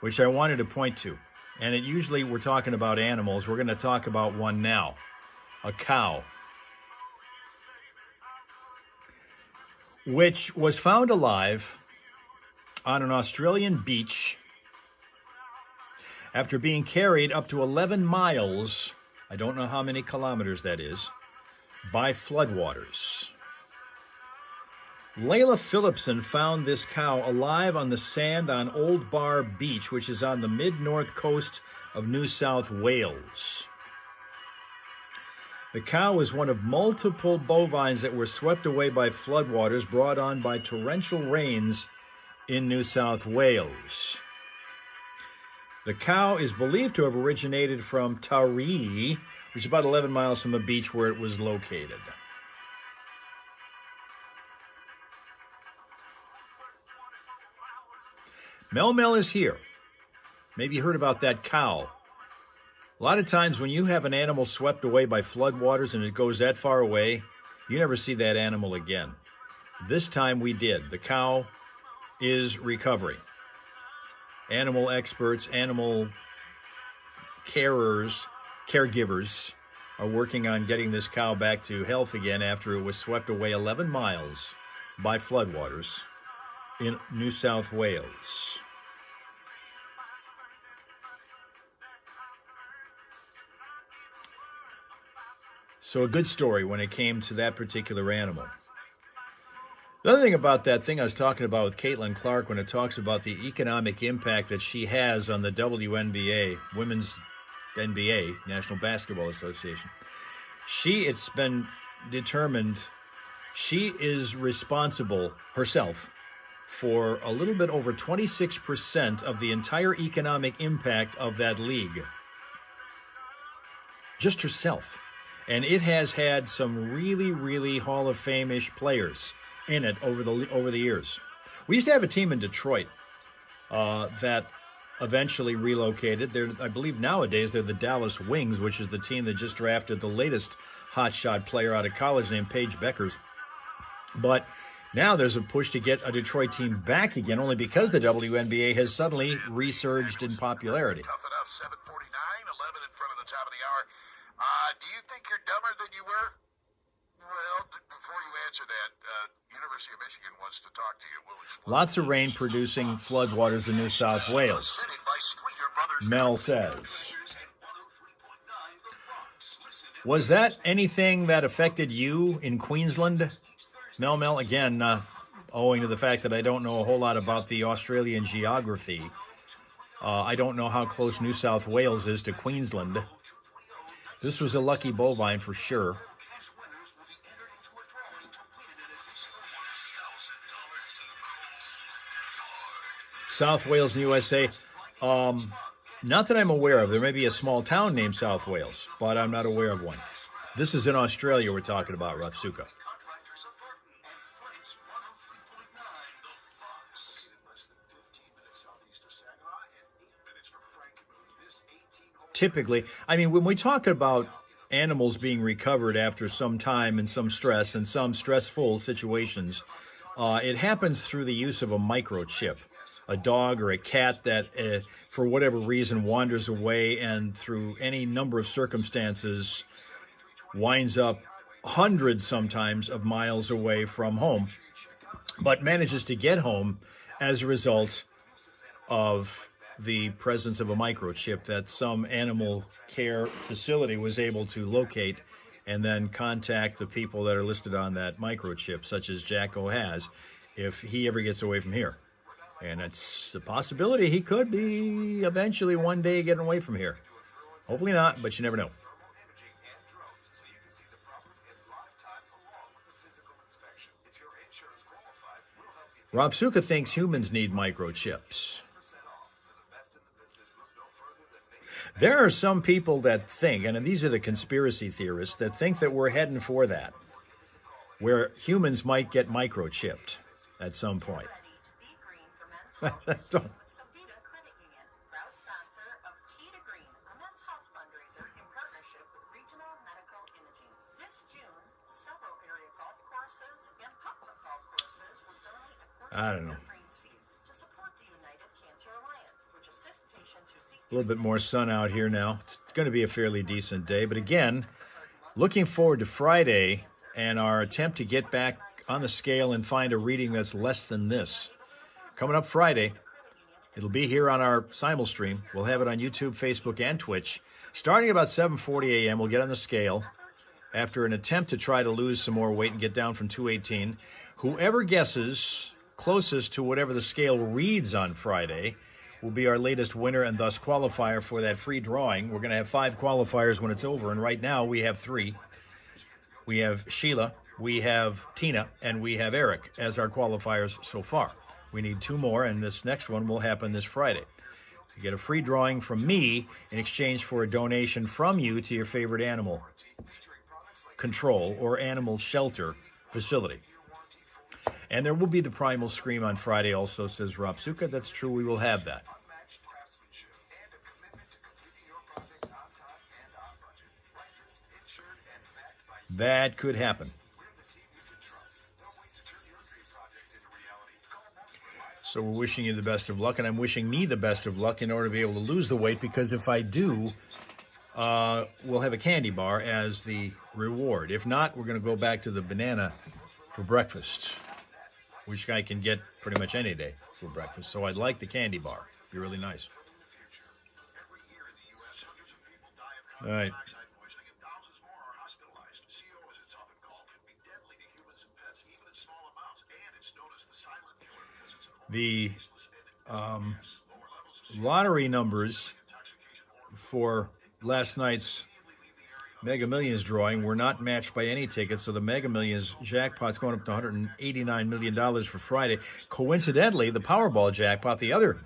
which I wanted to point to. And usually we're talking about animals. We're going to talk about one now, a cow, which was found alive on an Australian beach after being carried up to 11 miles, I don't know how many kilometers that is, by floodwaters. Layla Phillipson found this cow alive on the sand on Old Bar Beach, which is on the mid-north coast of New South Wales. The cow is one of multiple bovines that were swept away by floodwaters brought on by torrential rains in New South Wales. The cow is believed to have originated from Taree, which is about 11 miles from the beach where it was located. Mel is here. Maybe you heard about that cow. A lot of times when you have an animal swept away by floodwaters and it goes that far away, you never see that animal again. This time we did. The cow is recovering. Animal experts, animal caregivers are working on getting this cow back to health again after it was swept away 11 miles by floodwaters in New South Wales. So a good story when it came to that particular animal. The other thing about that thing I was talking about with Caitlin Clark when it talks about the economic impact that she has on the WNBA, Women's NBA, National Basketball Association. It's been determined she is responsible herself for a little bit over 26% of the entire economic impact of that league. Just herself. and it has had some really, really Hall of Fame-ish players in it over the years. We used to have a team in Detroit that eventually relocated. I believe nowadays they're the Dallas Wings, which is the team that just drafted the latest hotshot player out of college named Paige Beckers. But now there's a push to get a Detroit team back again, only because the WNBA has suddenly resurged in popularity. Tough enough, 7:49, 11 in front of the top of the hour. Do you think you're dumber than you were? Well, before you answer that, University of Michigan wants to talk to you. Lots of rain producing floodwaters in New South Wales, Mel says. Was that anything that affected you in Queensland? Mel, again, owing to the fact that I don't know a whole lot about the Australian geography, I don't know how close New South Wales is to Queensland. This was a lucky bovine for sure. South Wales in USA, not that I'm aware of. There may be a small town named South Wales, but I'm not aware of one. This is in Australia we're talking about, Rapsuka. Typically, I mean, when we talk about animals being recovered after some time and some stress and some stressful situations, it happens through the use of a microchip. A dog or a cat that, for whatever reason, wanders away and through any number of circumstances winds up hundreds sometimes of miles away from home, but manages to get home as a result of the presence of a microchip that some animal care facility was able to locate and then contact the people that are listed on that microchip, such as Jacko has, if he ever gets away from here. And it's a possibility he could be eventually one day getting away from here. Hopefully not, but you never know. Rob Suka thinks humans need microchips. There are some people that think, and these are the conspiracy theorists, that think that we're heading for that, where humans might get microchipped at some point. I don't know. A little bit more sun out here now. It's going to be a fairly decent day. But again, looking forward to Friday and our attempt to get back on the scale and find a reading that's less than this. Coming up Friday, it'll be here on our simul stream. We'll have it on YouTube, Facebook, and Twitch. Starting about 7:40 a.m., we'll get on the scale after an attempt to try to lose some more weight and get down from 218. Whoever guesses closest to whatever the scale reads on Friday will be our latest winner and thus qualifier for that free drawing. We're going to have 5 qualifiers when it's over, and right now we have 3. We have Sheila, we have Tina, and we have Eric as our qualifiers so far. We need 2 more, and this next one will happen this Friday. You get a free drawing from me in exchange for a donation from you to your favorite animal control or animal shelter facility. And there will be the primal scream on Friday also, says Rob Suka. That's true, we will have that. That could happen. So we're wishing you the best of luck, and I'm wishing me the best of luck in order to be able to lose the weight, because if I do, we'll have a candy bar as the reward. If not, we're going to go back to the banana for breakfast, which I can get pretty much any day for breakfast. So I'd like the candy bar. It'd be really nice. All right. The lottery numbers for last night's Mega Millions drawing were not matched by any tickets, so the Mega Millions jackpot's going up to $189 million for Friday. Coincidentally, the Powerball jackpot, the other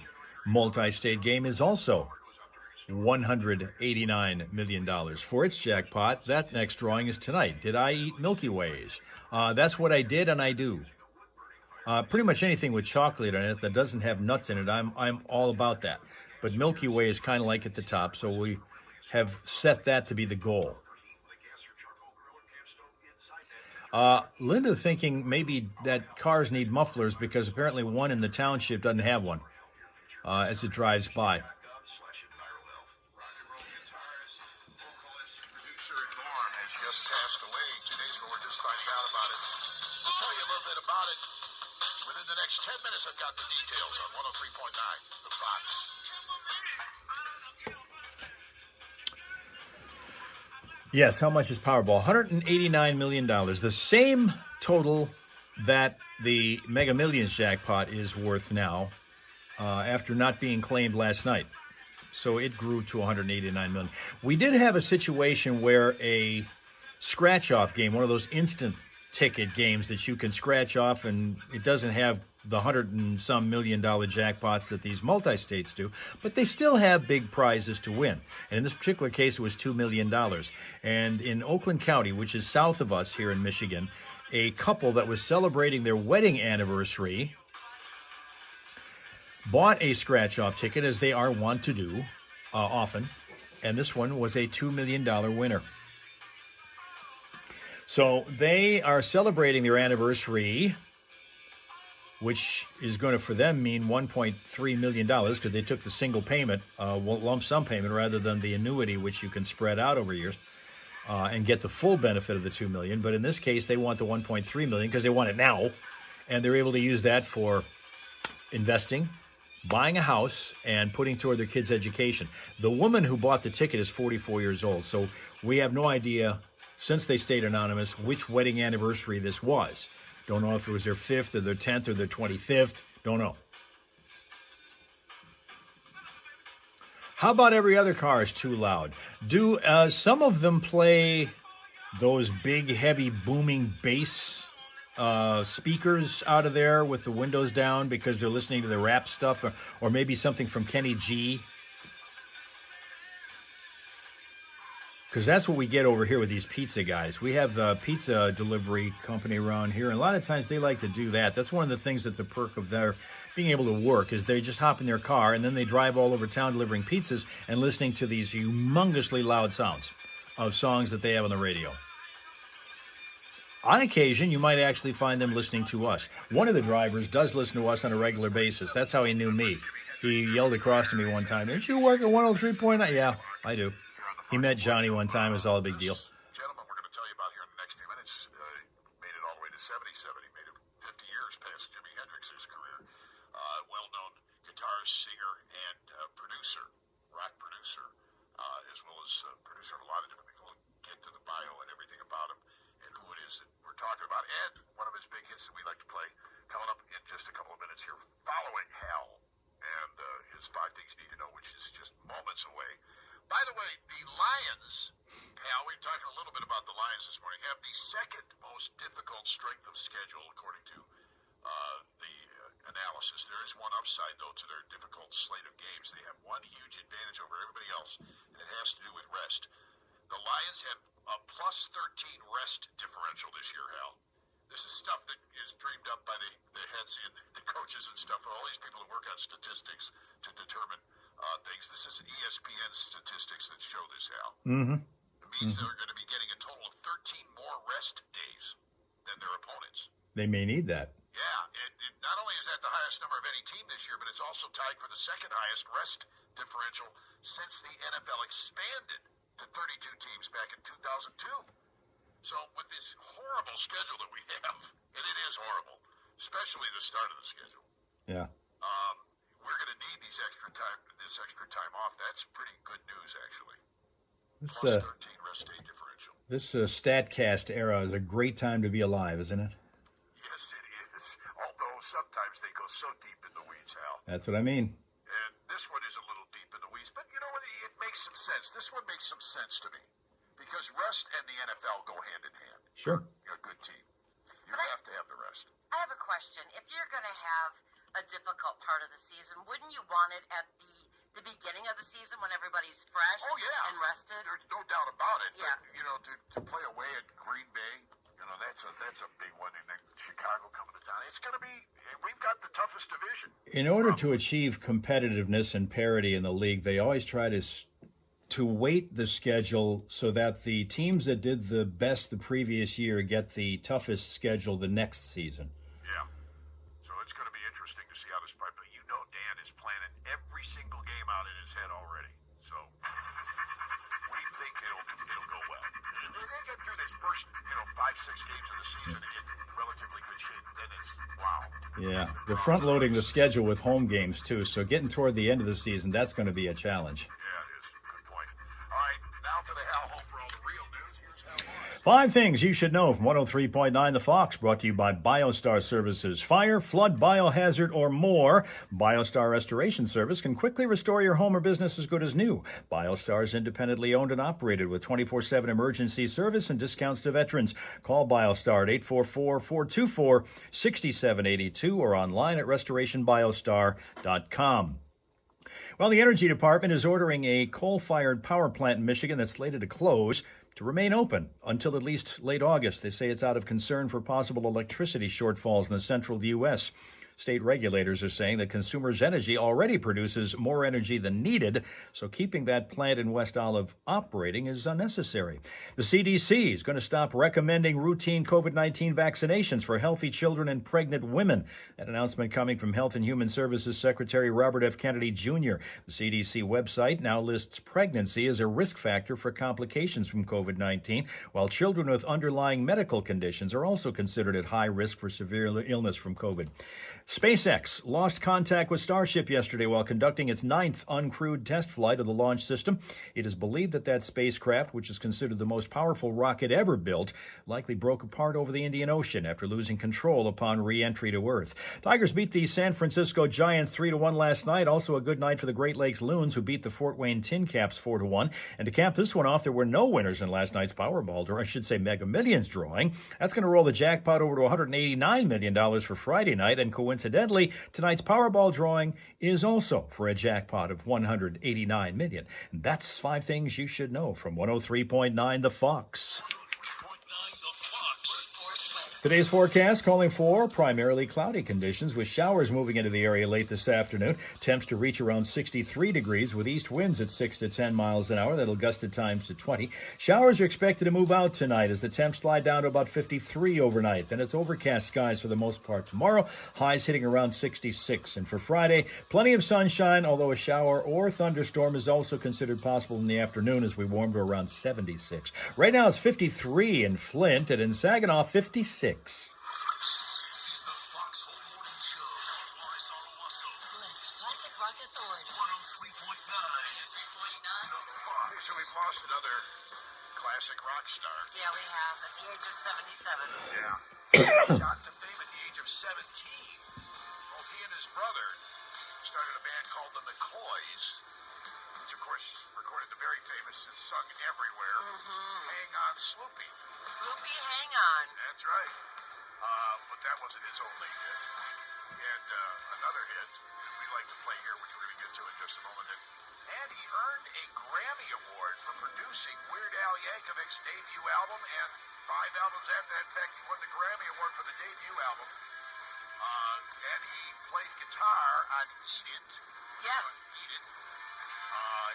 multi-state game, is also $189 million for its jackpot. That next drawing is tonight. Did I eat Milky Ways? That's what I did, and I do. Pretty much anything with chocolate in it that doesn't have nuts in it, I'm all about that. But Milky Way is kind of like at the top, so we have set that to be the goal. Linda thinking maybe that cars need mufflers because apparently one in the township doesn't have one as it drives by. Just passed away 2 days ago. We're just finding out about it. We'll tell you a little bit about it within the next 10 minutes. I've got the details on 103.9, The Fox. Yes, how much is Powerball? $189 million. The same total that the Mega Millions jackpot is worth now after not being claimed last night. So it grew to $189 million. We did have a situation where a scratch-off game, one of those instant ticket games that you can scratch off, and it doesn't have the $100 and some million jackpots that these multi-states do, but they still have big prizes to win. And in this particular case, it was $2 million. And in Oakland County, which is south of us here in Michigan, a couple that was celebrating their wedding anniversary bought a scratch-off ticket, as they are wont to do often, and this one was a $2 million winner. So they are celebrating their anniversary, which is going to, for them, mean $1.3 million because they took the single payment, lump sum payment, rather than the annuity, which you can spread out over years and get the full benefit of the $2 million. But in this case, they want the $1.3 million because they want it now, and they're able to use that for investing, buying a house, and putting toward their kids' education. The woman who bought the ticket is 44 years old, so we have no idea, since they stayed anonymous, which wedding anniversary this was. Don't know if it was their 5th or their 10th or their 25th. Don't know. How about every other car is too loud? Do some of them play those big, heavy, booming bass speakers out of there with the windows down because they're listening to the rap stuff, or maybe something from Kenny G? Because that's what we get over here with these pizza guys. We have a pizza delivery company around here, and a lot of times they like to do that. That's one of the things that's a perk of their being able to work, is they just hop in their car, and then they drive all over town delivering pizzas and listening to these humongously loud sounds of songs that they have on the radio. On occasion, you might actually find them listening to us. One of the drivers does listen to us on a regular basis. That's how he knew me. He yelled across to me one time, "Didn't you work at 103.9? Yeah, I do. He met Johnny one time. It was all a big deal. Gentlemen, we're going to tell you about here in the next few minutes. Made it all the way to 77. He made it 50 years past Jimi Hendrix's career. Well-known guitarist, singer, and producer, rock producer, as well as producer of a lot of different things. We'll get to the bio and everything about him and who it is that we're talking about. And one of his big hits that we like to play coming up in just a couple of minutes here, Following Hal, and his 5 Things You Need to Know, which is just moments away. By the way, the Lions, Hal, we were talking a little bit about the Lions this morning, have the second most difficult strength of schedule according to the analysis. There is one upside, though, to their difficult slate of games. They have one huge advantage over everybody else, and it has to do with rest. The Lions have a plus 13 rest differential this year, Hal. This is stuff that is dreamed up by the heads and the coaches and stuff, all these people who work on statistics to determine things. This is ESPN statistics that show this, Hal. Mm-hmm. It means they're going to be getting a total of 13 more rest days than their opponents. They may need that. Yeah, not only is that the highest number of any team this year, but it's also tied for the second highest rest differential since the NFL expanded to 32 teams back in 2002. So with this horrible schedule that we have, and it is horrible, especially the start of the schedule. Yeah. We're going to need this extra time off. That's pretty good news, actually. This Plus 13 rest day differential. This StatCast era is a great time to be alive, isn't it? Yes, it is. Although sometimes they go so deep in the weeds, Hal. That's what I mean. And this one is a little deep in the weeds, but you know what? It makes some sense. This one makes some sense to me because rest and the NFL go hand in hand. Sure. You're a good team. You have to have the rest. I have a question. If you're going to have a difficult part of the season, wouldn't you want it at the the beginning of the season when everybody's fresh Oh, yeah. and rested. There's no doubt about it. Yeah. But, to play away at Green Bay, that's a big one. And then Chicago coming to town. It's going to be, we've got the toughest division. In order to achieve competitiveness and parity in the league, they always try to weight the schedule so that the teams that did the best the previous year get the toughest schedule the next season. Yeah. So it's going to be interesting to see how this part. But Dan is planning every single game out in his head already. So we think it'll go well. If they get through this first 5-6 games of the season and get in relatively good shape, then it's wow. Yeah, they're front loading the schedule with home games too. So getting toward the end of the season, that's going to be a challenge. Yeah, it is. Good point. All right, now to the Hal home for all the real news. Here's Hal Maas. 5 things you should know from 103.9 The Fox, brought to you by BioStar Services. Fire, flood, biohazard, or more, BioStar Restoration Service can quickly restore your home or business as good as new. BioStar is independently owned and operated with 24/7 emergency service and discounts to veterans. Call BioStar at 844-424-6782 or online at restorationbiostar.com. Well, the Energy Department is ordering a coal-fired power plant in Michigan that's slated to close to remain open until at least late August. They say it's out of concern for possible electricity shortfalls in the central U.S. State regulators are saying that Consumers Energy already produces more energy than needed, so keeping that plant in West Olive operating is unnecessary. The CDC is going to stop recommending routine COVID-19 vaccinations for healthy children and pregnant women. That announcement coming from Health and Human Services Secretary Robert F. Kennedy Jr. The CDC website now lists pregnancy as a risk factor for complications from COVID-19, while children with underlying medical conditions are also considered at high risk for severe illness from COVID. SpaceX lost contact with Starship yesterday while conducting its 9th uncrewed test flight of the launch system. It is believed that spacecraft, which is considered the most powerful rocket ever built, likely broke apart over the Indian Ocean after losing control upon re-entry to Earth. Tigers beat the San Francisco Giants 3-1 last night. Also a good night for the Great Lakes Loons, who beat the Fort Wayne Tin Caps 4-1. And to cap this one off, there were no winners in last night's Powerball, or I should say Mega Millions drawing. That's going to roll the jackpot over to $189 million for Friday night, and coincidentally, tonight's Powerball drawing is also for a jackpot of $189 million. And that's 5 things you should know from 103.9 The Fox. Today's forecast calling for primarily cloudy conditions with showers moving into the area late this afternoon. Temps to reach around 63 degrees with east winds at 6 to 10 miles an hour. That'll gust at times to 20. Showers are expected to move out tonight as the temps slide down to about 53 overnight. Then it's overcast skies for the most part tomorrow. Highs hitting around 66. And for Friday, plenty of sunshine, although a shower or thunderstorm is also considered possible in the afternoon as we warm to around 76. Right now it's 53 in Flint and in Saginaw 56. This is the Foxhole Morning Show. Flint's Classic Rock Authority. 103.9. So we've lost another classic rock star. Yeah, we have at the age of 77. Yeah. Shot to fame at the age of 17. Well, he and his brother started a band called the McCoys, which, of course, recorded the very famous and sung everywhere, Hang On Sloopy. Sloopy, hang on. That's right. But that wasn't his only hit. And another hit that we like to play here, which we're going to get to in just a moment. And he earned a Grammy Award for producing Weird Al Yankovic's debut album and 5 albums after that. In fact, he won the Grammy Award for the debut album. And he played guitar on Eat It. Yes. Eat It.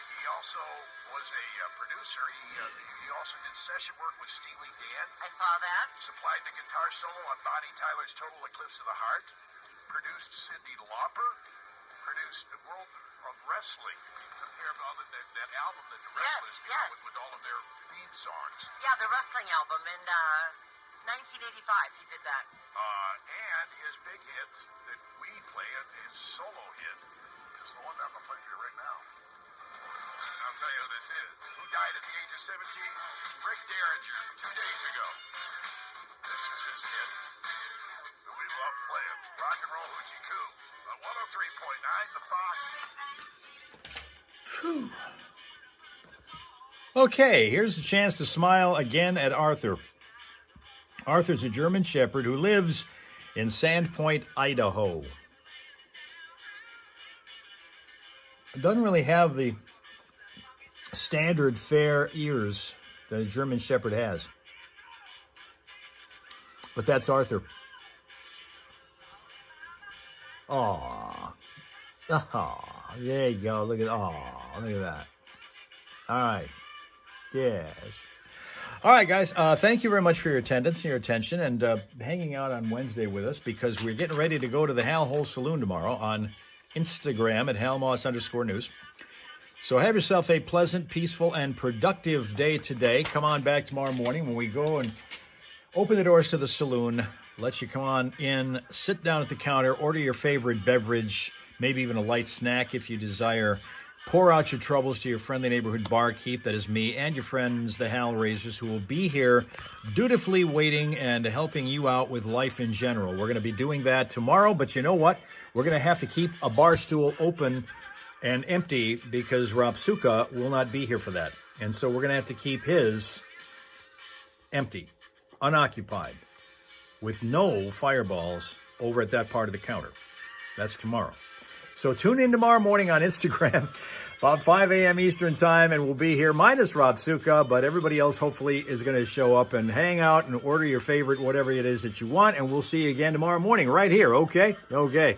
He also was a producer. He also did session work with Steely Dan. I saw that. Supplied the guitar solo on Bonnie Tyler's Total Eclipse of the Heart. Produced Cyndi Lauper. Produced The World of Wrestling. That album that the wrestlers came out with all of their theme songs. Yeah, the wrestling album in 1985. He did that. And his big hit that we play, his solo hit, is the one that I'm going to play for you right now. I'll tell you who this is. Who died at the age of 17? Rick Derringer, 2 days ago. This is his hit that we love playing. Rock and Roll Hoochie Coo on 103.9 The Fox. Whew. Okay, here's a chance to smile again at Arthur. Arthur's a German Shepherd who lives in Sandpoint, Idaho. doesn't really have the standard fair ears that a German Shepherd has. But that's Arthur. Aww. Oh, there you go. Look at that. All right. Yes. All right, guys. Thank you very much for your attendance and your attention and hanging out on Wednesday with us, because we're getting ready to go to the Hal Hole Saloon tomorrow on Instagram at @HalMaas_news. So have yourself a pleasant, peaceful, and productive day today. Come on back tomorrow morning when we go and open the doors to the saloon. Let you come on in, sit down at the counter, order your favorite beverage, maybe even a light snack if you desire. Pour out your troubles to your friendly neighborhood barkeep, that is me, and your friends, the Hal Raisers, who will be here dutifully waiting and helping you out with life in general. We're going to be doing that tomorrow, but you know what? We're going to have to keep a bar stool open and empty because Rapsuka will not be here for that. And so we're going to have to keep his empty, unoccupied, with no fireballs over at that part of the counter. That's tomorrow. So tune in tomorrow morning on Instagram about 5 a.m. Eastern time, and we'll be here minus Rapsuka, but everybody else hopefully is going to show up and hang out and order your favorite, whatever it is that you want, and we'll see you again tomorrow morning right here, okay? Okay.